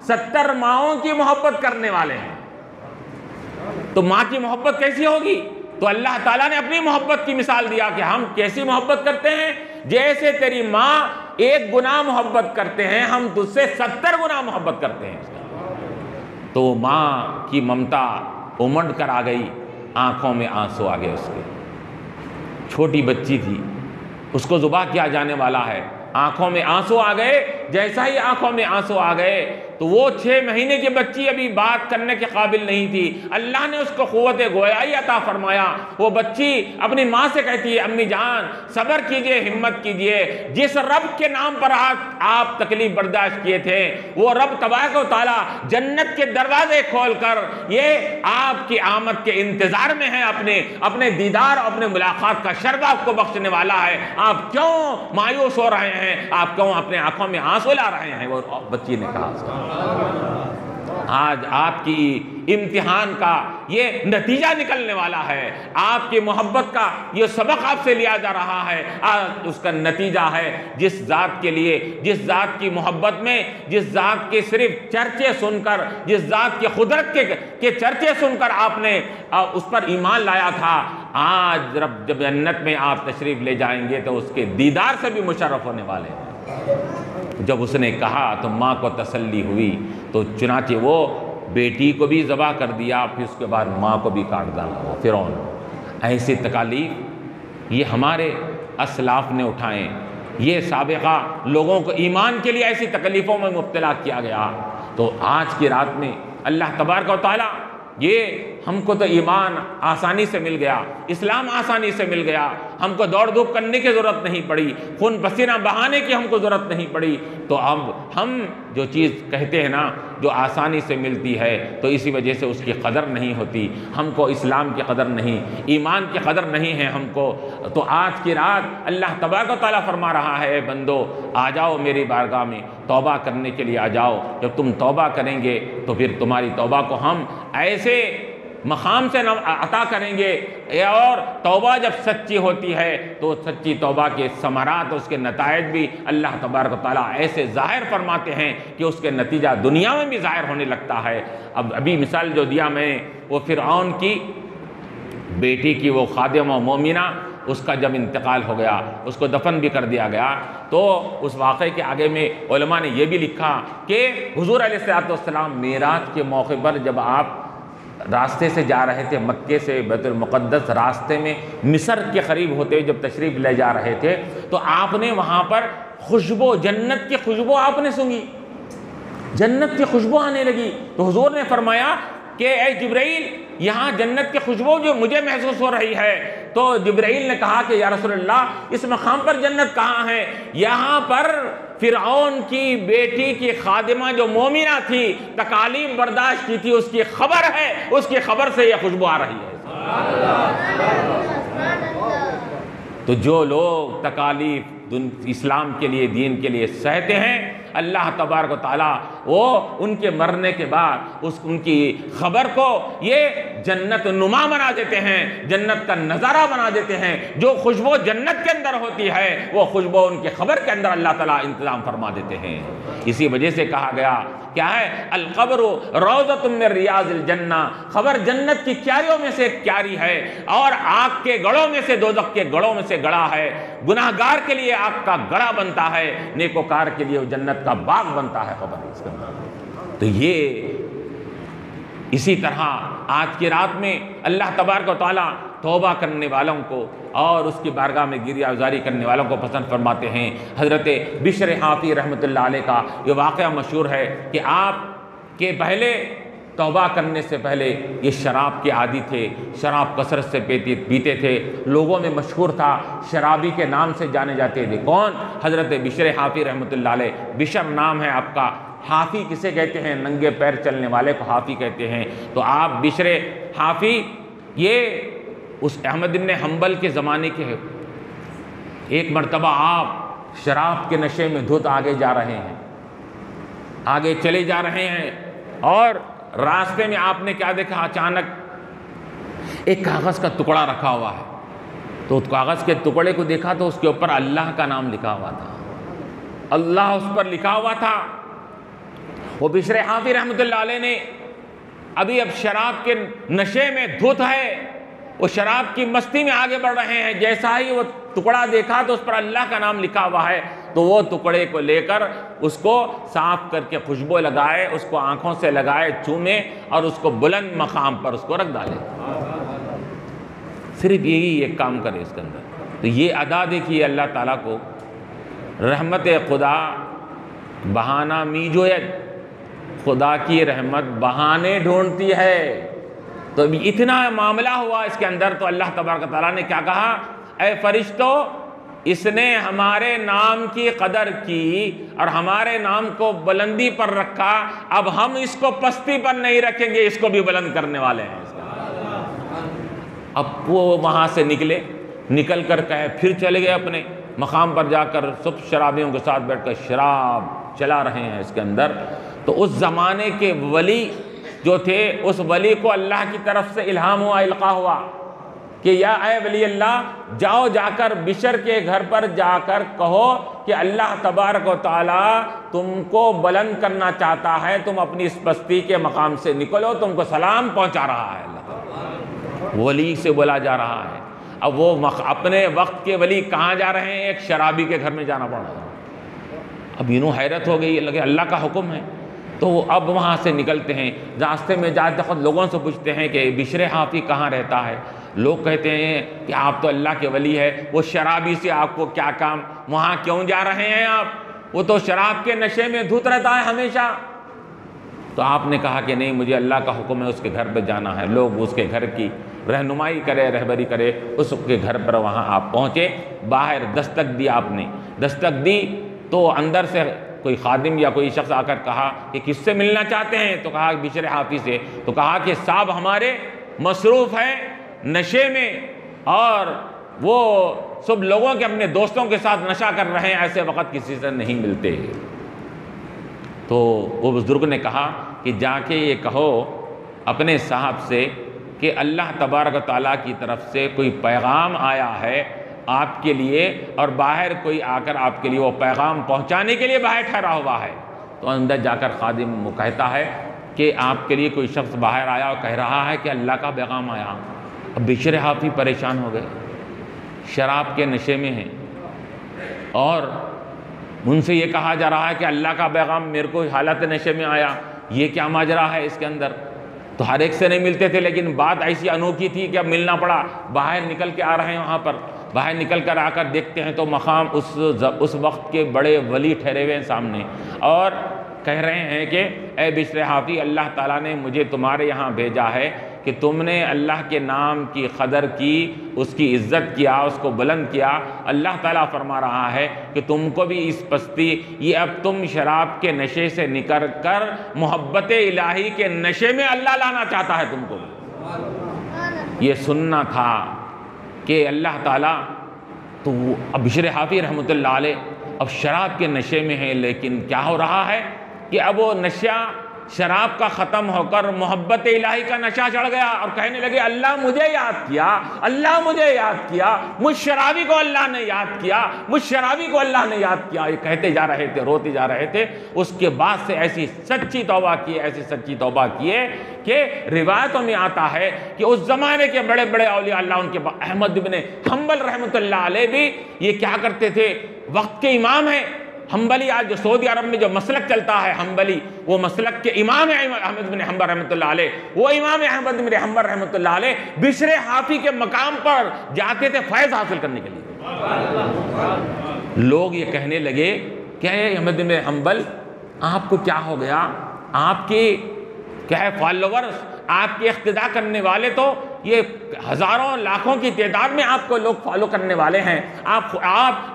70 माँओं की मोहब्बत करने वाले हैं, तो माँ की मोहब्बत कैसी होगी? तो अल्लाह ताला ने अपनी मोहब्बत की मिसाल दिया कि हम कैसी मोहब्बत करते हैं। जैसे तेरी माँ 1 गुना मोहब्बत करते हैं, हम तुझसे 70 गुना मोहब्बत करते हैं। तो माँ की ममता उमड़ कर आ गई, आंखों में आंसू आ गए उसके। छोटी बच्ची थी, उसको ज़ुबाह किया जाने वाला है, आंखों में आंसू आ गए। जैसा ही आंखों में आंसू आ गए तो वो 6 महीने की बच्ची अभी बात करने के काबिल नहीं थी। अल्लाह ने उसको क़ुव्वत गोयाई अता फरमाया। वो बच्ची अपनी माँ से कहती है, अम्मी जान सब्र कीजिए, हिम्मत कीजिए। जिस रब के नाम पर आप तकलीफ बर्दाश्त किए थे, वो रब तबारक व तआला जन्नत के दरवाजे खोल कर ये आपकी आमद के इंतज़ार में है, अपने दीदार, अपने मुलाकात का शर्फ आपको बख्शने वाला है। आप क्यों मायूस हो रहे हैं? आप क्यों अपने आंखों में आंसू ला रहे हैं? वो बच्ची ने कहा, आज आपकी इम्तिहान का ये नतीजा निकलने वाला है, आपकी मोहब्बत का ये सबक आपसे लिया जा रहा है। आज उसका नतीजा है, जिस ज़ात के लिए, जिस ज़ात की मोहब्बत में, जिस ज़ात के सिर्फ चर्चे सुनकर, जिस ज़ात के कुदरत के चर्चे सुनकर आपने उस पर ईमान लाया था, आज जब जन्नत में आप तशरीफ़ ले जाएंगे तो उसके दीदार से भी मुशर्रफ होने वाले हैं। जब उसने कहा तो माँ को तसल्ली हुई, तो चुनाचे वो बेटी को भी ज़बह कर दिया, फिर उसके बाद माँ को भी काट डाला। फिरौन ऐसी तकालीफ ये हमारे असलाफ ने उठाएं, ये साबिक़ा लोगों को ईमान के लिए ऐसी तकलीफ़ों में मुब्तला किया गया। तो आज की रात में अल्लाह तबारक व तआला ये हमको तो ईमान आसानी से मिल गया, इस्लाम आसानी से मिल गया, हमको दौड़ धूप करने की ज़रूरत नहीं पड़ी, खून पसीना बहाने की हमको ज़रूरत नहीं पड़ी। तो अब हम जो चीज़ कहते हैं ना, जो आसानी से मिलती है, तो इसी वजह से उसकी कदर नहीं होती। हमको इस्लाम की कदर नहीं, ईमान की कदर नहीं है हमको। तो आज की रात अल्लाह तबारक व तआला फरमा रहा है, बंदो आ जाओ मेरी बारगाह में, तौबा करने के लिए आ जाओ। जब तुम तौबा करेंगे तो फिर तुम्हारी तौबा को हम ऐसे मकाम से अता करेंगे। और तौबा जब सच्ची होती है तो सच्ची तौबा के समरात, उसके नतायज भी अल्लाह तबारक व तआला ऐसे ज़ाहिर फरमाते हैं कि उसके नतीजा दुनिया में भी ज़ाहिर होने लगता है। अब अभी मिसाल जो दिया मैंने, वो फ़िरऔन की बेटी की, वो खादिमा मोमिना, उसका जब इंतकाल हो गया, उसको दफन भी कर दिया गया, तो उस वाक़े के आगे में उलमा ने यह भी लिखा कि हुज़ूर अलैहिस्सलाम मेराज के मौके पर जब आप रास्ते से जा रहे थे, मक्के से बैतुल मुक़द्दस रास्ते में मिस्र के करीब होते हुए जब तशरीफ़ ले जा रहे थे, तो आपने वहाँ पर खुशबू, जन्नत की खुशबू आपने सूंघी, जन्नत की खुशबू आने लगी। तो हुज़ूर ने फरमाया कि ए जिब्राइल, यहाँ जन्नत की खुशबू जो मुझे महसूस हो रही है। तो जिब्राइल ने कहा कि या रसूलल्लाह, इस मकाम पर जन्नत कहाँ है? यहाँ पर फ़िरऔन की बेटी की खादिमा जो मोमिना थी, तकालीफ बर्दाश्त की थी, उसकी खबर है, उसकी खबर से यह खुशबू आ रही है। तो जो लोग तकालीफ इस्लाम के लिए, दीन के लिए सहते हैं, अल्लाह तबारक व तआला वो उनके मरने के बाद उनकी ख़बर को ये जन्नत नुमा बना देते हैं, जन्नत का नज़ारा बना देते हैं। जो खुशबू जन्नत के अंदर होती है वो खुशबू उनके ख़बर के अंदर अल्लाह ताला इंतज़ाम फरमा देते हैं। इसी वजह से कहा गया क्या है, अल क़ब्र रौज़तुम मिन रियाज़िल जन्ना, ख़बर जन्नत की क्यारियों में से एक क्यारी है और आग के गढ़ों में से, दोज़ख के गढ़ों में से गड़ा है। गुनाहगार के लिए आग का गड़ा बनता है, नेकोकार के लिए जन्नत का बाग बनता है। ख़बर इसके अंदर तो ये इसी तरह आज की रात में अल्लाह तबारक व तआला तौबा करने वालों को और उसकी बारगाह में गिरिया गुजारी करने वालों को पसंद फरमाते हैं। हज़रत बिश्र हाफ़ी रहमतुल्लाह अलैह का ये वाक़या मशहूर है कि आप के पहले तौबा करने से पहले ये शराब के आदी थे, शराब कसरत से पीते थे, लोगों में मशहूर था, शराबी के नाम से जाने जाते थे। कौन? हज़रत बिश्र हाफ़ी रहमतुल्लाह अलैह। बिश्र नाम है आपका, हाफ़ी किसे कहते हैं? नंगे पैर चलने वाले को हाफ़ी कहते हैं। तो आप बिश्र हाफ़ी ये उस अहमद इब्न हम्बल के ज़माने के हैं। एक मरतबा आप शराब के नशे में धुत आगे जा रहे हैं, आगे चले जा रहे हैं और रास्ते में आपने क्या देखा? अचानक एक कागज़ का टुकड़ा रखा हुआ है। तो उस कागज़ के टुकड़े को देखा तो उसके ऊपर अल्लाह का नाम लिखा हुआ था, अल्लाह उस पर लिखा हुआ था। वो बिश्र हाफ़ी रहमतुल्लाह अलैह ने अभी अब शराब के नशे में धुत है, वो शराब की मस्ती में आगे बढ़ रहे हैं। जैसा ही वो टुकड़ा देखा तो उस पर अल्लाह का नाम लिखा हुआ है, तो वो टुकड़े को लेकर उसको साफ करके खुशबू लगाए, उसको आंखों से लगाए, चूमे और उसको बुलंद मकाम पर उसको रख डाले। सिर्फ यही एक काम करे इसके अंदर। तो ये अदा देखिए अल्लाह ताला को, रहमत खुदा बहाना मीजोयत, खुदा की रहमत बहाने ढूंढती है। तो इतना मामला हुआ इसके अंदर, तो अल्लाह तबारक तआला ने क्या कहा? ऐ फरिश्तों, इसने हमारे नाम की कदर की और हमारे नाम को बुलंदी पर रखा, अब हम इसको पस्ती पर नहीं रखेंगे, इसको भी बुलंद करने वाले हैं। अब वो वहाँ से निकले, निकल कर कहे फिर चले गए अपने मकाम पर जाकर सब शराबियों के साथ बैठकर शराब चला रहे हैं इसके अंदर। तो उस ज़माने के वली जो थे, उस वली को अल्लाह की तरफ से इल्हाम हुआ, इल्का हुआ कि या ऐ वली अल्लाह, जाओ जाकर बिशर के घर पर जाकर कहो कि अल्लाह तबारक व तआला तुमको बुलंद करना चाहता है, तुम अपनी इस बस्ती के मकाम से निकलो, तुमको सलाम पहुंचा रहा है। अल्लाह वली से बोला जा रहा है। अब वो अपने वक्त के वली कहाँ जा रहे हैं? एक शराबी के घर में जाना पड़ रहा है। अब यूँ हैरत हो गई, लगे अल्लाह का हुक्म है। तो अब वहाँ से निकलते हैं, रास्ते में जाते वक्त लोगों से पूछते हैं कि बिश्र हाफ़ी कहाँ रहता है। लोग कहते हैं कि आप तो अल्लाह के वली है, वो शराबी से आपको क्या काम, वहाँ क्यों जा रहे हैं आप? वो तो शराब के नशे में धुत रहता है हमेशा। तो आपने कहा कि नहीं, मुझे अल्लाह का हुक्म है, उसके घर पर जाना है। लोग उसके घर की रहनुमाई करे, रहबरी करे, उसके घर पर वहाँ आप पहुँचे। बाहर दस्तक दी आपने, दस्तक दी तो अंदर से कोई खादिम या कोई शख्स आकर कहा कि किससे मिलना चाहते हैं? तो कहा बिश्र हाफ़ी से। तो कहा कि साहब हमारे मसरूफ़ हैं नशे में और वो सब लोगों के अपने दोस्तों के साथ नशा कर रहे हैं, ऐसे वक़्त किसी से नहीं मिलते। तो वो बुज़ुर्ग ने कहा कि जाके ये कहो अपने साहब से कि अल्लाह तबारक व तआला की तरफ से कोई पैगाम आया है आपके लिए और बाहर कोई आकर आपके लिए वो पैगाम पहुंचाने के लिए बाहर ठहरा हुआ है। तो अंदर जाकर खादिम वो कहता है कि आपके लिए कोई शख्स बाहर आया और कह रहा है कि अल्लाह का पैगाम आया। अब बिश्र हाफ़ी परेशान हो गए, शराब के नशे में हैं और उनसे ये कहा जा रहा है कि अल्लाह का पैगाम मेरे को हालत नशे में आया। ये क्या माजरा है इसके अंदर? तो हर एक से नहीं मिलते थे, लेकिन बात ऐसी अनोखी थी कि अब मिलना पड़ा। बाहर निकल के आ रहे हैं, वहाँ पर बाहर निकल कर आकर देखते हैं तो मकाम उस वक्त के बड़े वली ठहरे हुए हैं सामने और कह रहे हैं कि ए बिश्र हाफ़ी, अल्लाह ताला ने मुझे तुम्हारे यहाँ भेजा है कि तुमने अल्लाह के नाम की कदर की, उसकी इज़्ज़त किया, उसको बुलंद किया। अल्लाह ताला फरमा रहा है कि तुमको भी इस पस्ती, ये अब तुम शराब के नशे से निकल कर मोहब्बत इलाही के नशे में अल्लाह लाना चाहता है तुमको। ये सुनना था कि अल्लाह ताला तो अब बिशर हाफी रहमतुल्लाह अलैह अब शराब के नशे में है, लेकिन क्या हो रहा है कि अब वो नशा शराब का ख़त्म होकर मोहब्बत इलाही का नशा चढ़ गया और कहने लगे अल्लाह मुझे याद किया, अल्लाह मुझे याद किया, मुझ शराबी को अल्लाह ने याद किया, मुझ शराबी को अल्लाह ने याद किया। ये कहते जा रहे थे, रोते जा रहे थे। उसके बाद से ऐसी सच्ची तौबा किए, ऐसी सच्ची तौबा किए कि रिवायतों में आता है कि उस ज़माने के बड़े बड़े औलिया अल्लाह उनके अहमद इब्न हम्बल रहमतुल्लाह अलैह भी ये क्या करते थे, वक्त के इमाम हैं हम्बली। आज जो सऊदी अरब में जो मसलक चलता है हम्बली, वो मसलक के इमाम है अहमद बिन हम्बल रहमतुल्लाह अलैह। वो इमाम अहमद बिन हम्बल रहमतुल्लाह अलैह बिशर हाफी के मकाम पर जाते थे फैज़ हासिल करने के लिए। लोग ये कहने लगे क्या है अहमद बिन हम्बल, आपको क्या हो गया, आपके क्या है फॉलोवर्स, आपके इख्तिदा करने वाले तो ये हज़ारों लाखों की तादाद में आपको लोग फॉलो करने वाले हैं। आप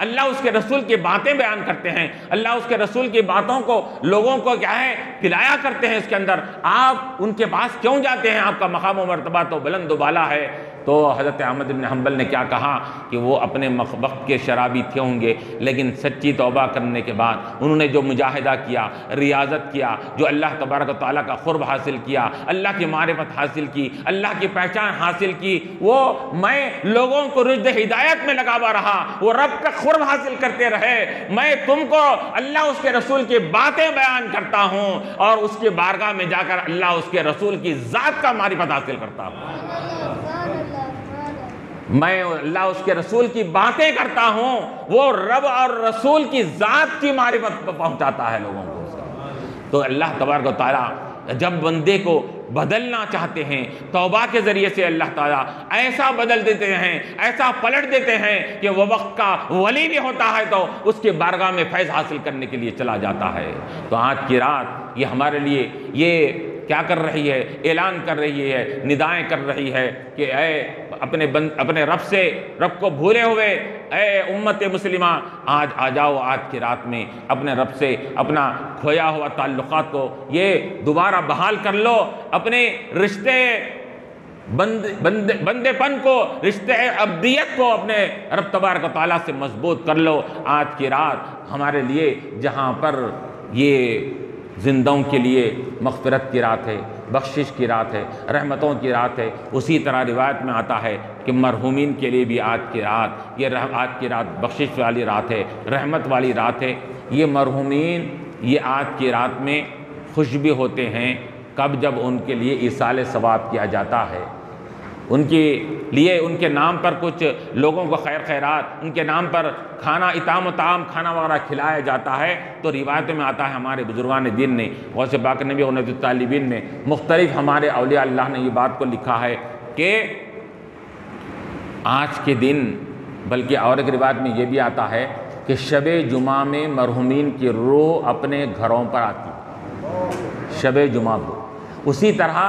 अल्लाह उसके रसूल की बातें बयान करते हैं, अल्लाह उसके रसूल की बातों को लोगों को क्या है खिलाया करते हैं। इसके अंदर आप उनके पास क्यों जाते हैं, आपका मकाम व मर्तबा तो बुलंद बाला है। तो हज़रत अहमद इब्न हम्बल ने क्या कहा कि वो अपने वक्त के शराबी थे होंगे, लेकिन सच्ची तौबा करने के बाद उन्होंने जो मुजाहिदा किया, रियाजत किया, जो अल्लाह तबारक व तआला का क़ुर्ब हासिल किया, अल्लाह की मारिफत हासिल की, अल्लाह की पहचान हासिल की, वो मैं लोगों को रुश्द हिदायत में लगावा रहा, वो रब का क़ुर्ब हासिल करते रहे। मैं तुमको अल्लाह उसके रसूल की बातें बयान करता हूँ और उसकी बारगाह में जाकर अल्लाह उसके रसूल की ज़ात का मारिफत हासिल करता हूँ। मैं अल्लाह उसके रसूल की बातें करता हूँ, वो रब और रसूल की ज़ात की मारिफत पहुँचाता है लोगों को। तो अल्लाह तबारक व तआला जब बंदे को बदलना चाहते हैं तौबा के ज़रिए से अल्लाह ताला ऐसा बदल देते हैं, ऐसा पलट देते हैं कि वह वक्त का वली भी होता है तो उसके बारगाह में फैज़ हासिल करने के लिए चला जाता है। तो आज की रात ये हमारे लिए ये क्या कर रही है, ऐलान कर रही है, निदाएं कर रही है कि अपने रब को भूले हुए ए उम्मत मुस्लिमा, आज आ जाओ आज की रात में अपने रब से अपना खोया हुआ ताल्लुकात को ये दोबारा बहाल कर लो, अपने रिश्ते बंदेपन को, रिश्ते अब्दियत को अपने रब तबारक व तआला से मजबूत कर लो। आज की रात हमारे लिए जहाँ पर ये जिंदाओं के लिए मग़फ़िरत की रात है, बख्शिश की रात है, रहमतों की रात है, उसी तरह रिवायत में आता है कि मरहूमीन के लिए भी आज की रात, ये आज की रात बख्शिश वाली रात है, रहमत वाली रात है। ये मरहूमीन ये आज की रात में खुश भी होते हैं कब, जब उनके लिए ईसाल सवाब किया जाता है, उनके लिए उनके नाम पर कुछ लोगों को खैर खैरात, उनके नाम पर खाना इताम ताम खाना वगैरह खिलाया जाता है। तो रिवायत में आता है हमारे बुजुर्गान दीन ने, गौस पाक नबी और नबी तालिबीन ने, मुख्तलिफ हमारे औलिया अल्लाह ने ये बात को लिखा है कि आज के दिन, बल्कि और एक रिवायत में ये भी आता है कि शब जुमा में मरहूमीन की रूह अपने घरों पर आती, शब जुमा को। उसी तरह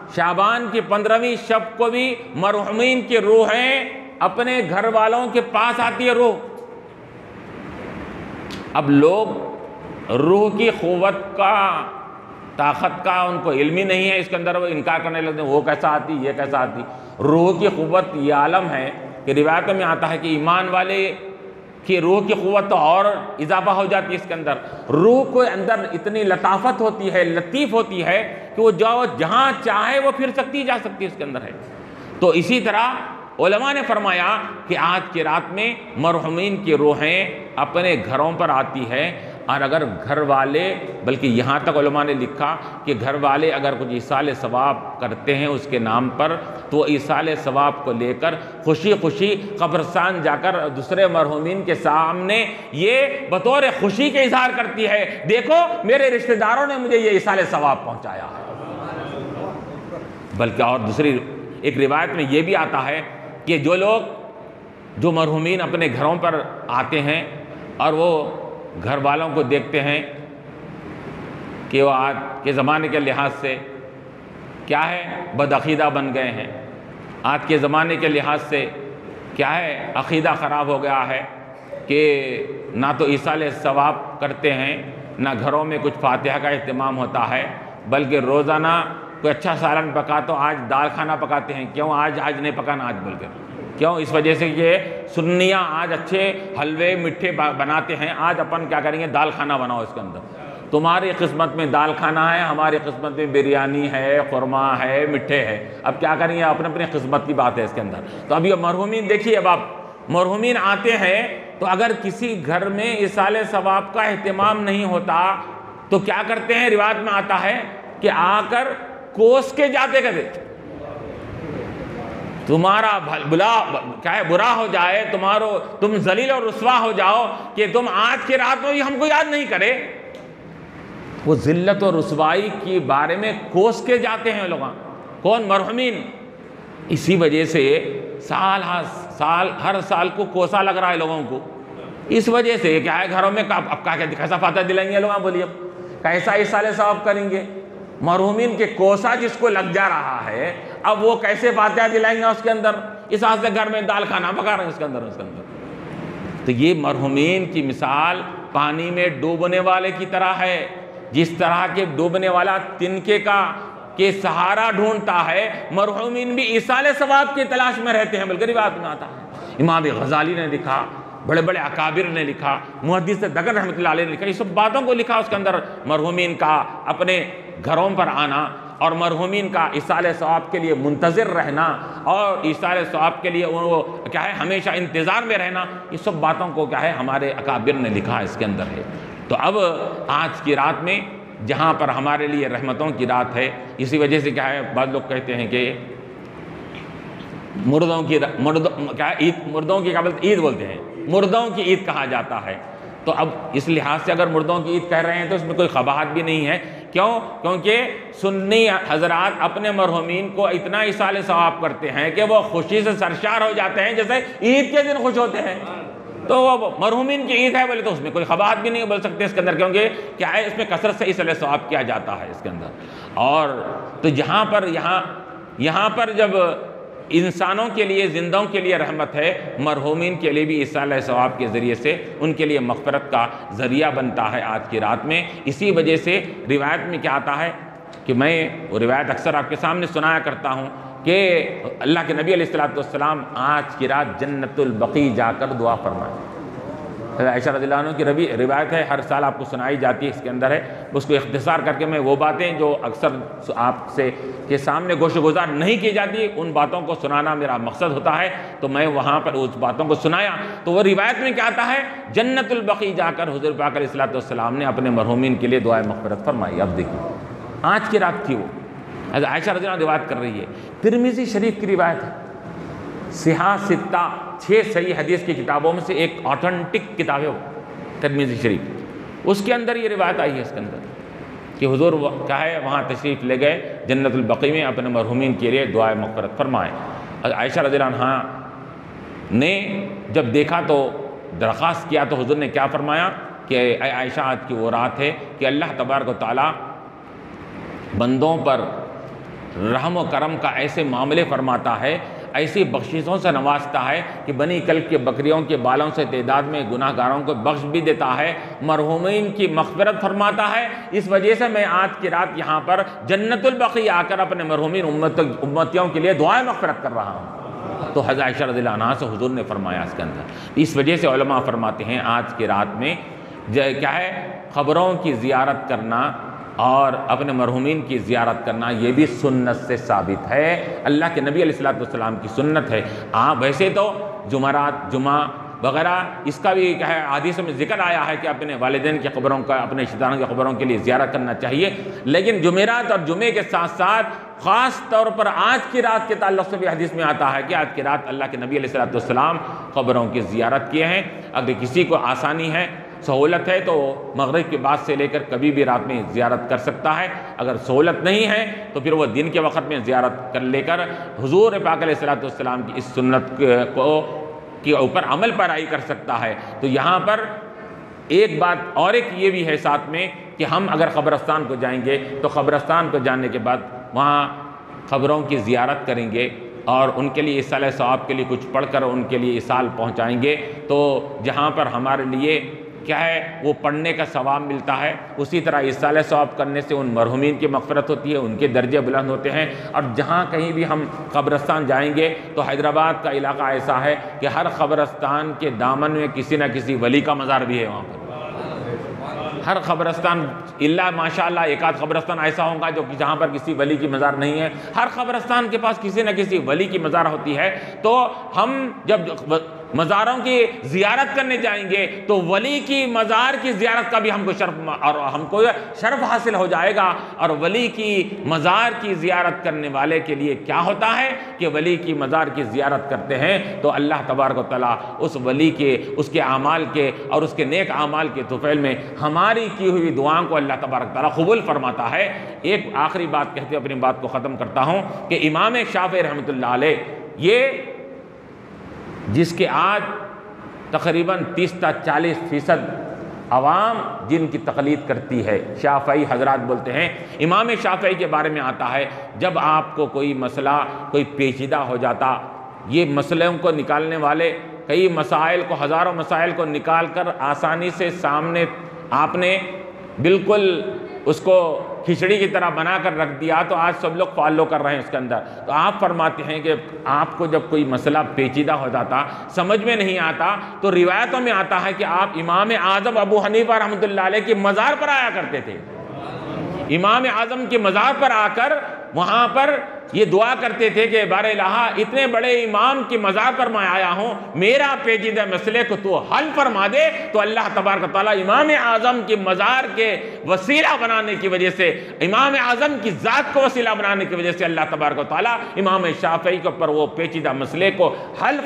शाबान की 15वीं शब को भी मरहूमीन की रूहें अपने घर वालों के पास आती है रूह। अब लोग रूह की क़ुव्वत का, ताकत का उनको इल्म ही नहीं है, इसके अंदर वो इनकार करने लगते हैं, वो कैसा आती, ये कैसा आती। रूह की क़ुव्वत ये आलम है कि रिवायत में आता है कि ईमान वाले कि रूह की क़ुव्वत तो और इजाफा हो जाती है इसके अंदर। रूह के अंदर इतनी लताफत होती है, लतीफ़ होती है कि वो जहाँ चाहे वो फिर सकती जा सकती है इसके अंदर है। तो इसी तरह उलमा ने फरमाया कि आज की रात में मरहूमीन की रूहें अपने घरों पर आती है, और अगर घर वाले, बल्कि यहाँ तक उलमा ने लिखा कि घर वाले अगर कुछ ईसाल सवाब करते हैं उसके नाम पर, तो ईसाल सवाब को लेकर खुशी खुशी कब्रस्तान जाकर दूसरे मरहूमीन के सामने ये बतौर खुशी के इजहार करती है, देखो मेरे रिश्तेदारों ने मुझे ये ईसाल सवाब पहुँचाया है। बल्कि और दूसरी एक रिवायत में ये भी आता है कि जो मरहूमीन अपने घरों पर आते हैं और वो घर वालों को देखते हैं कि वो आज के ज़माने के लिहाज से क्या है, बदअक़ीदा बन गए हैं। आज के ज़माने के लिहाज से क्या है, अक़ीदा ख़राब हो गया है कि ना तो ईसाल सवाब करते हैं, ना घरों में कुछ फातिहा का इत्तिमाम होता है, बल्कि रोज़ाना कोई अच्छा सालन पका तो आज दाल खाना पकाते हैं, क्यों आज नहीं पकाना आज बोलकर। क्यों? इस वजह से ये सुन्नियाँ आज अच्छे हलवे मीठे बनाते हैं। आज अपन क्या करेंगे, दाल खाना बनाओ इसके अंदर। तुम्हारी किस्मत में दाल खाना है, हमारी किस्मत में बिरयानी है, खुरमा है, मिठे है। अब क्या करेंगे, अपने अपने किस्मत की बात है इसके अंदर। तो अब ये मरहूमीन देखिए, अब आप मरहूमीन आते हैं तो अगर किसी घर में इसाले सवाब का एहतमाम नहीं होता तो क्या करते हैं, रिवाज में आता है कि आकर कोस के जाते कहते तुम्हारा बुरा हो जाए, तुम जलील और रुस्वा हो जाओ कि तुम आज की रात में हमको याद नहीं करे। वो जिल्लत और रुसवाई के बारे में कोस के जाते हैं लोग। कौन? मरहूमीन। इसी वजह से हर साल को कोसा लग रहा है लोगों को। इस वजह से क्या है, घरों में अब कैसा फातह दिलाएंगे लोग, बोलिए कैसा इसाले सवाब करेंगे? मरहूमीन के कोसा जिसको लग जा रहा है, अब वो कैसे फातह दिलाएंगे उसके अंदर? इस हाथ से घर में दाल खाना पका रहे हैं उसके अंदर। तो ये मरहूमीन की मिसाल पानी में डूबने वाले की तरह है। जिस तरह के डूबने वाला तिनके के सहारा ढूंढता है, मरहूमीन भी इसाले सवाब की तलाश में रहते हैं। बल्कि रिवायत में आता है, इमाम गजाली ने लिखा, बड़े बड़े अकाबिर ने लिखा, मुहद्दिस दगन रहमतुल्लाह अलैह ने लिखा, ये सब बातों को लिखा उसके अंदर। मरहूमीन का अपने घरों पर आना और मरहूमीन का इसाले सवाब के लिए मुंतज़िर रहना और इसाले सवाब के लिए वो क्या है, हमेशा इंतज़ार में रहना, ये सब बातों को क्या है, हमारे अकाबिर ने लिखा इसके अंदर है। तो अब आज की रात में जहाँ पर हमारे लिए रहमतों की रात है, इसी वजह से क्या है, बाद लोग कहते हैं कि मुर्दों की ईद बोलते हैं, मुर्दों की ईद कहा जाता है। तो अब इस लिहाज से अगर मुर्दों की ईद कह रहे हैं तो इसमें कोई ख़बाहत भी नहीं है। क्यों? क्योंकि सुन्नी हजरात अपने मरहूमीन को इतना इसाले सवाब करते हैं कि वो खुशी से सरशार हो जाते हैं, जैसे ईद के दिन खुश होते हैं। तो वो मरहूमीन की ईद है बोले तो उसमें कोई ख़बाहत भी नहीं बोल सकते इसके अंदर, क्योंकि क्या है, इसमें कसरत से इसाले सवाब किया जाता है इसके अंदर। और तो यहाँ पर जब इंसानों के लिए, जिंदों के लिए रहमत है, मरहूमीन के लिए भी इसाले सवाब के ज़रिए से उनके लिए मग़फ़िरत का ज़रिया बनता है आज की रात में। इसी वजह से रिवायत में क्या आता है कि मैं वो रिवायत अक्सर आपके सामने सुनाया करता हूँ कि अल्लाह के नबी अलैहिस्सलाम आज की रात जन्नतुल बक़ी जाकर दुआ फरमाए। आयशा रज़ियल्लाहु अन्हा की रिवायत है, हर साल आपको सुनाई जाती है, इसके अंदर है। उसको इख्तिसार करके मैं वो बातें जो अक्सर आपसे के सामने गोशगुजार नहीं की जाती, उन बातों को सुनाना मेरा मकसद होता है। तो मैं वहाँ पर उस बातों को सुनाया। तो वो रिवायत में क्या आता है, जन्नतुल बक़ी जाकर हुज़ूर पाक अलैहिस्सलाम ने अपने मरहूमीन के लिए दुआए मग़फ़िरत फरमाई। अब देखिए आज की रात थी वो, आयशा रज़ियल्लाहु अन्हा रिवायत कर रही है। तिरमिज़ी शरीफ की रिवायत है, सिहा सित्ता 6 सही हदीस की किताबों में से एक ऑथेंटिक किताब है वो तिरमिज़ी शरीफ। उसके अंदर ये रिवायत आई है इसके अंदर कि हुज़ूर क्या है, वहाँ तशरीफ़ ले गए जन्नतुल बक़ी में, अपने मरहूमीन के लिए दुआए मग़फ़िरत फरमाए। आयशा रज़ियल्लाहु अन्हा ने जब देखा तो दरख्वास्त किया, तो हुज़ूर ने क्या फरमाया कि आयशा, आज की वो रात है कि अल्लाह तबारक व तआला बंदों पर रहम व करम का ऐसे मामले फरमाता है, ऐसी बख्शिशों से नवाजता है कि बनी कल के बकरियों के बालों से तादाद में गुनाहगारों को बख्श भी देता है, मरहूमीन की मग़फ़िरत फरमाता है। इस वजह से मैं आज की रात यहाँ पर जन्नतुल बक़ी आकर अपने मरहूमीन उम्मतियों के लिए दुआएं मग़फ़िरत कर रहा हूँ। तो हज़रत आयशा रज़ियल्लाहु अन्हा से हुज़ूर ने फरमाया इसके अंदर। इस वजह से उलमा फरमाते हैं आज की रात में क्या है, ख़बरों की ज़ियारत करना और अपने मरहूमीन की ज़ियारत करना, ये भी सुन्नत से साबित है, अल्लाह के नबी अलैहिस्सलाम की सुन्नत है। वैसे तो जुमरात, जुमा वगैरह इसका भी क्या है, हदीस में ज़िक्र आया है कि अपने वालिदैन की क़ब्रों का, अपने रिश्तेदारों की क़ब्रों के लिए ज़ियारत करना चाहिए। लेकिन जुमेरात और जुमे के साथ साथ ख़ास तौर पर आज की रात के ताल्लुक़ से भी हदीस में आता है कि आज की रात अल्लाह के नबी अलैहिस्सलाम क़ब्रों की ज़ियारत किए हैं। अगर किसी को आसानी है, सहूलत है, तो मगरिब के बाद से लेकर कभी भी रात में ज़ियारत कर सकता है। अगर सहूलत नहीं है तो फिर वो दिन के वक़्त में ज़ियारत कर लेकर हुज़ूर पाक अलैहिस्सलाम की इस सुन्नत के ऊपर अमल पैराई कर सकता है। तो यहाँ पर एक बात और एक ये भी है साथ में कि हम अगर क़ब्रस्तान को जाएंगे तो क़ब्रस्तान को जाने के बाद वहाँ क़ब्रों की ज़ियारत करेंगे और उनके लिए इसाले सवाब के लिए कुछ पढ़कर उनके लिए इसाल पहुँचाएँगे। तो जहाँ पर हमारे लिए क्या है वो पढ़ने का सवाब मिलता है, उसी तरह इसाले सवाब करने से उन मरहुमीन की मग़फ़िरत होती है, उनके दर्जे बुलंद होते हैं। और जहाँ कहीं भी हम कब्रिस्तान जाएंगे तो हैदराबाद का इलाका ऐसा है कि हर कब्रिस्तान के दामन में किसी न किसी वली का मज़ार भी है। वहाँ पर हर कब्रिस्तान इल्ला माशाअल्लाह एक आध कब्रिस्तान ऐसा होगा जो कि जहाँ पर किसी वली की मज़ार नहीं है, हर कब्रिस्तान के पास किसी न किसी वली की मज़ार होती है। तो हम जब मज़ारों की ज़ियारत करने जाएंगे तो वली की मज़ार की ज़ियारत का भी हमको शर्फ हासिल हो जाएगा। और वली की मज़ार की ज़ियारत करने वाले के लिए क्या होता है कि वली की मज़ार की ज़ियारत करते हैं तो अल्लाह तबारक व तआला उस वली के, उसके आमाल के और उसके नेक आमाल के तुफ़ैल में हमारी की हुई दुआओं को अल्लाह तबारक व तआला क़बूल फरमाता है। एक आखिरी बात कहते हुए अपनी बात को ख़त्म करता हूँ कि इमाम शाफ़िई रहमतुल्लाह अलैह, ये जिसके आज तकरीबन 30-40% अवाम जिनकी तक़लीद करती है, शाफ़िई हज़रात बोलते हैं, इमाम शाफ़िई के बारे में आता है जब आपको कोई मसला कोई पेचीदा हो जाता, ये मसलों को निकालने वाले कई मसाइल को, हज़ारों मसाइल को निकाल कर आसानी से सामने आपने बिल्कुल उसको खिचड़ी की तरह बना कर रख दिया, तो आज सब लोग फॉलो कर रहे हैं उसके अंदर। तो आप फरमाते हैं कि आपको जब कोई मसला पेचीदा हो जाता, समझ में नहीं आता, तो रिवायतों में आता है कि आप इमाम आज़म अबू हनीफा रहमतुल्लाह अलैह की मज़ार पर आया करते थे। इमाम आज़म की मज़ार पर आकर वहाँ पर ये दुआ करते थे कि बारे इलाहा, इतने बड़े इमाम की मज़ार पर मैं आया हूँ, मेरा पेचीदा मसले को तो हल फरमा दे। तो अल्लाह तबारक व तआला इमाम आज़म की मज़ार के वसीला बनाने की वजह से, इमाम आज़म की ज़ात को वसीला बनाने की वजह से अल्लाह तबारक व तआला इमाम शाफ़िई के ऊपर वो पेचीदा मसले को हल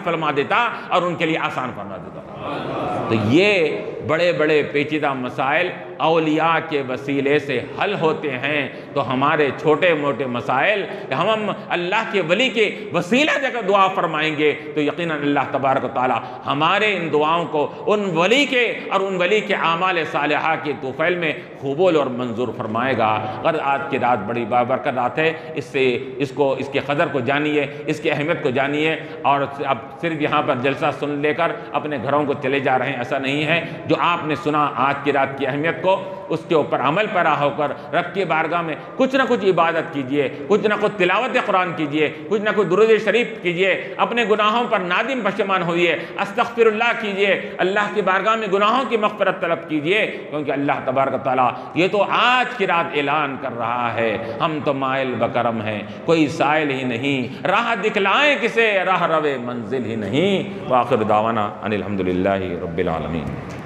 फरमा देता और उनके लिए आसान फरमा देता। तो ये बड़े बड़े पेचीदा मसाइल औलिया के वसीले से हल होते हैं। तो हमारे छोटे मोटे मसाइल हम अल्लाह के वली के वसीला जगह दुआ फरमाएंगे तो यकीनन अल्लाह तबारक व तआला हमारे इन दुआओं को उन वली के और उन वली के आमाल सालिहा के तोफ़ैल में कबूल और मंजूर फरमाएगा। अगर आज की रात बड़ी बाबरकत रात है, इसके कदर को जानिए, इसकी अहमियत को जानिए। और अब सिर्फ यहाँ पर जलसा सुन लेकर अपने घरों को चले जा रहे हैं, ऐसा नहीं है। जो आपने सुना आज की रात की अहमियत को, उसके ऊपर अमल पैरा होकर रब की बारगाह में कुछ ना कुछ इबादत कीजिए, कुछ ना कुछ तिलावत कुरान कीजिए, कुछ ना कुछ दुरूद शरीफ कीजिए, अपने गुनाहों पर नादिम पशेमान होइए, अस्तग़फिरुल्लाह कीजिए, अल्लाह की बारगाह में गुनाहों की मग़फ़िरत तलब कीजिए। क्योंकि अल्लाह तबारक व तआला ये तो आज की रात ऐलान कर रहा है, हम तो माइल बकरम हैं, कोई साइल ही नहीं, राह दिखलाएं किसे, राह रवे मंजिल ही नहीं। व आखिर दावाना अनिल हम्दुलिल्लाहि रब्बिल आलमीन।